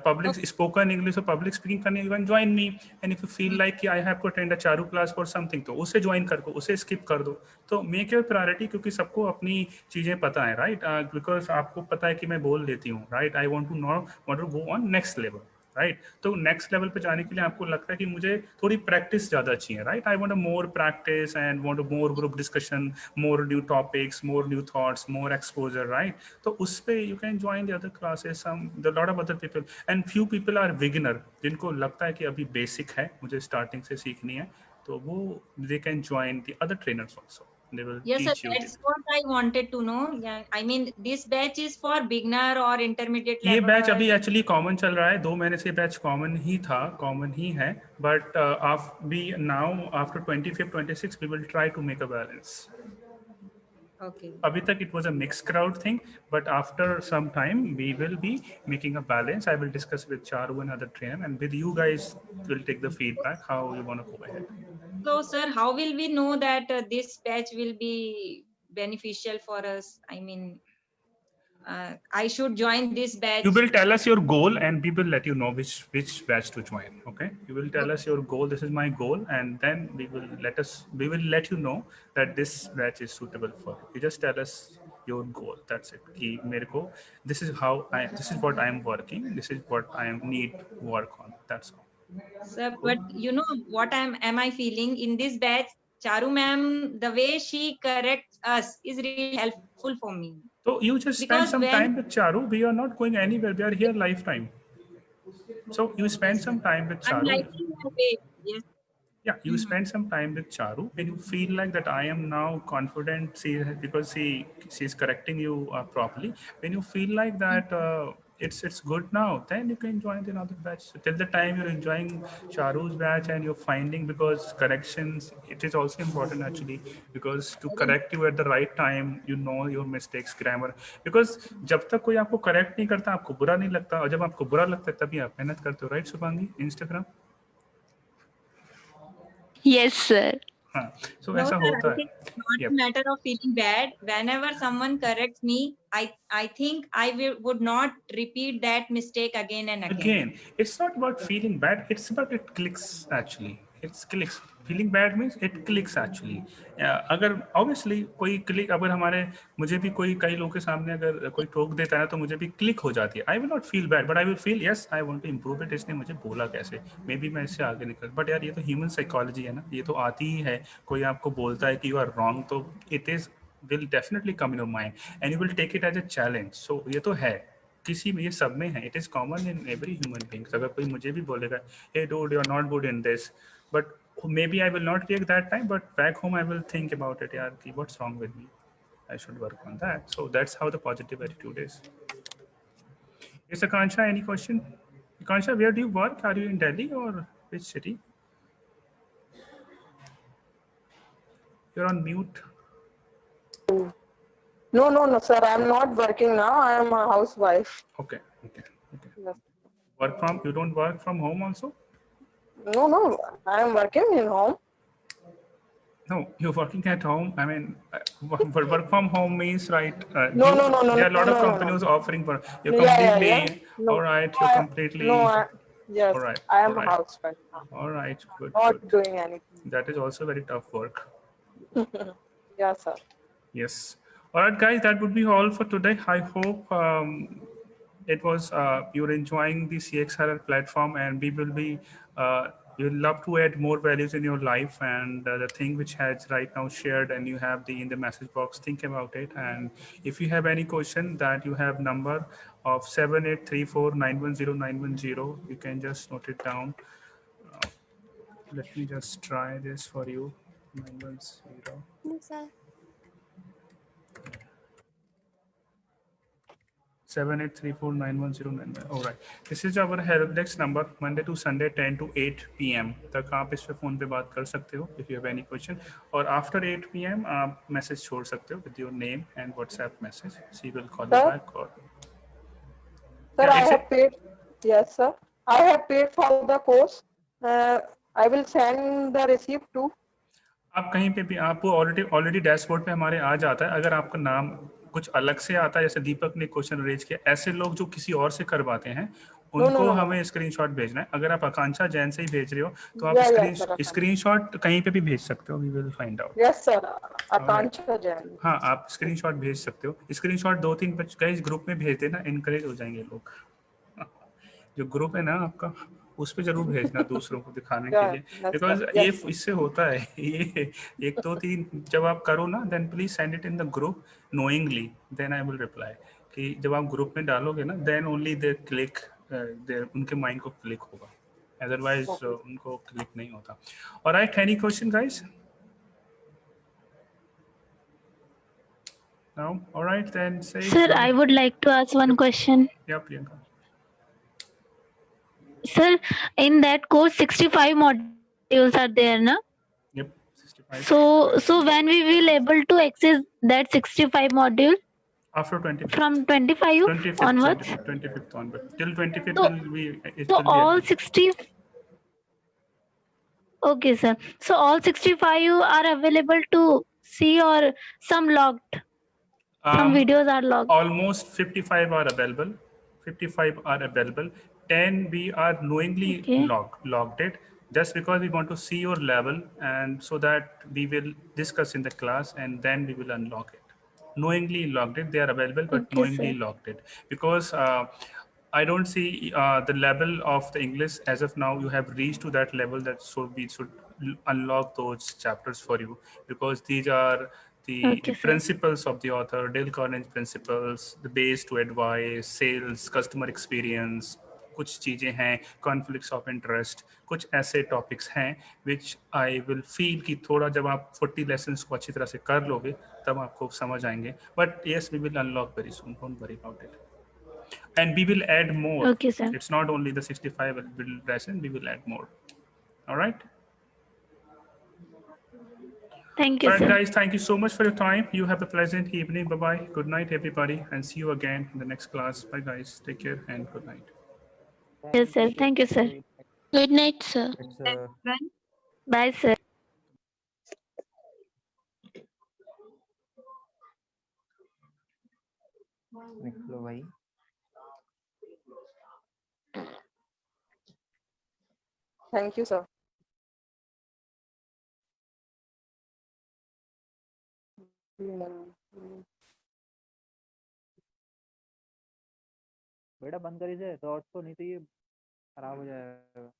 पब्लिक स्पोकन इंग्लिश और पब्लिक स्पीकिंग करनी है. Join me. And if you feel like कि I have to attend a Charu class for something, तो उसे ज्वाइन कर दो, उसे स्किप कर दो. तो मेक योर प्रायोरिटी, क्योंकि सबको अपनी चीज़ें पता है, राइट. बिकॉज आपको पता है कि मैं बोल लेती हूँ, right. I want to go on next level, right. तो नेक्स्ट लेवल पे जाने के लिए आपको लगता है कि मुझे थोड़ी प्रैक्टिस ज़्यादा चाहिए, right. I want a more practice and want a more group discussion, more new topics, more new thoughts, more exposure, right. तो उस पे you can join the other classes. Some the lot of other people and few people are beginner, जिनको लगता है कि अभी basic है, मुझे स्टार्टिंग से सीखनी है, तो वो they can join the other trainers also. They will Yes, sir. teach you. That's what I wanted to know. Yeah, I mean, this batch is for beginner or intermediate ये level. Batch अभी actually common चल रहा है. 2 महीने से batch common ही था, common ही है. But we now after 25th 26 we will try to make a balance. Okay. अभी तक it was a mixed crowd thing, but after some time we will be making a balance. I will discuss with Charu and other trainer, and with you guys will take the feedback how you want to go ahead. So, sir, how will we know that this batch will be beneficial for us? I mean, I should join this batch. You will tell us your goal and we will let you know which batch to join. Okay, you will tell us your goal. This is my goal, and then we will let you know that this batch is suitable for you. You just tell us your goal. That's it. कि मेरे को this is what I am working. This is what I need work on. That's all. Sir, but you know what am I feeling in this batch? Charu ma'am, the way she corrects us is really helpful for me. So you just spend Because some when time with Charu. We are not going anywhere. We are here lifetime. So you spend some time with I'm Charu. liking her way. Yes. Yeah, you spend some time with Charu. When you feel like that I am now confident, because she's correcting you properly. When you feel like that it's good now, then you can join another batch. So till the time you're enjoying Charu's batch and you're finding, because corrections, it is also important actually, because to correct you at the right time, you know your mistakes, grammar. Because जब तक कोई आपको correct नहीं करता, आपको बुरा नहीं लगता, और जब आपको बुरा लगता है तभी आप मेहनत करते हो, right Shubhangi? Instagram. Yes, sir. हाँ, so No, ऐसा sir, होता I है. think it's not Yep. a matter of feeling bad. Whenever someone corrects me, I think I would not repeat that mistake again and again. Again, it's not about feeling bad. It's about it clicks actually. It clicks. Feeling bad means it clicks actually. अगर obviously कोई click, अगर मुझे भी कई लोगों के सामने अगर कोई टोक देता है तो मुझे भी क्लिक हो जाती है. I will not feel bad, but I will feel yes, I want to improve it. इसने मुझे बोला कैसे? Maybe मैं इससे आगे निकल. But यार ये तो human psychology है ना. ये तो आती ही है. कोई आपको बोलता है कि you are wrong, तो it will definitely come in your mind and you will take it as a challenge. So ये तो है. किसी में, ये सब में है. It is common in every human being. अगर कोई मुझे भी बोलेगा, hey dude, you are not good in this, but maybe I will not react that time, but back home I will think about it. यार कि what's wrong with me? I should work on that. So that's how the positive attitude is. Yes, Akansha, any question? Akansha, where do you work? Are you in Delhi or which city? You're on mute. No, sir. I'm not working now. I am a housewife. Okay. Yes. You don't work from home also? No. I am working in home. No, you're working at home. I mean, work from home means, right? No. There are a lot of companies offering for you Yeah. completely. No. All right, you're completely. Yes. All right. I am all a right. housewife now. All right, good. Not good. doing anything. That is also very tough work. Yes, sir. Yes. All right, guys, that would be all for today. I hope it was you're enjoying the CXRL platform, and we will be we would love to add more values in your life. And the thing which has right now shared, and you have the in the message box, think about it. And if you have any question, that you have number of 7834910910, you can just note it down. Let me just try this for you. 910. Yes, sir. 78349109. All right. This is our help desk number. Monday to Sunday 10 to 8 p.m. तक आप इस पे phone पे बात कर सकते हो if you have any question. और after 8 p.m. आप मैसेज छोड़ सकते हो with your name and WhatsApp message. She will call you Sir? back. Or Sir, yeah, I it's have paid. Yes, sir. I have paid for the course. I will send the receipt too. आप कहीं पे भी आपको already dashboard पे हमारे आ जाता है. अगर आपका नाम कुछ अलग से आता है, जैसे दीपक ने क्वेश्चन रेज किया, ऐसे लोग जो किसी और से करवाते हैं उनको no. हमें स्क्रीनशॉट भेजना है. अगर आप आकांक्षा जैन से ही भेज रहे हो तो आप Yeah, sir. स्क्रीनशॉट कहीं पे भी भेज सकते हो. We will find out. Yes, sir. Akanksha Jain. हाँ, आप स्क्रीनशॉट भेज सकते हो. स्क्रीनशॉट 2-3 गाइस ग्रुप में भेज देना, इनकरेज हो जाएंगे लोग. जो ग्रुप है ना आपका, उस पे जरूर भेजना दूसरों को दिखाने के लिए, बिकॉज ये इससे होता है. ये 1-2-3 जब आप करो ना, then please send it in the group knowingly, then I will reply. कि जब आप ग्रुप में डालोगे ना, देन ओनली दे क्लिक, उनके माइंड को क्लिक होगा, अदरवाइज उनको क्लिक नहीं होता. Alright, any question guys? No? All right, then say. Sir, I would like to ask one question. Yeah, Priyanka. Sir, in that course, 65 modules are there, na? Yep, 65. So when we will able to access that 65 module? After 25th. From 25 onwards? 25th onwards. Till 25th So, will be. It so will be all available. 60. Okay, sir. So all 65 are available to see, or some locked? Some videos are logged. Almost 55 are available. 55 are available. 10 we are knowingly logged it, just because we want to see your level, and so that we will discuss in the class, and then we will unlock it. Knowingly logged it. They are available, but Okay, knowingly sir. logged it, because I don't see the level of the English as of now. You have reached to that level that so we should unlock those chapters for you, because these are the Okay, sir. principles of the author, Dale Carnegie principles, the base to advice, sales, customer experience. कुछ चीज़ें हैं, conflicts of interest, कुछ ऐसे topics हैं विच I will feel कि थोड़ा जब आप 40 लेसन्स को अच्छी तरह से कर लोगे तब आपको समझ आएंगे. But yes, we will unlock very soon, don't worry about it. And we will add more. Okay, sir. It's not only the 65 will lesson, we will add more. All right. Thank you, All right, sir. guys. Thank you so much for your time. You have a pleasant evening. Bye bye. Good night, everybody, and see you again in the next class. Bye, guys. Take care and good night. Yes, sir. Thank you, sir. Good night, sir. It's Bye, sir. निकलो भाई. Thank you, sir. बेटा बंद कर इसे, तो नहीं तो ये खराब हो जाएगा.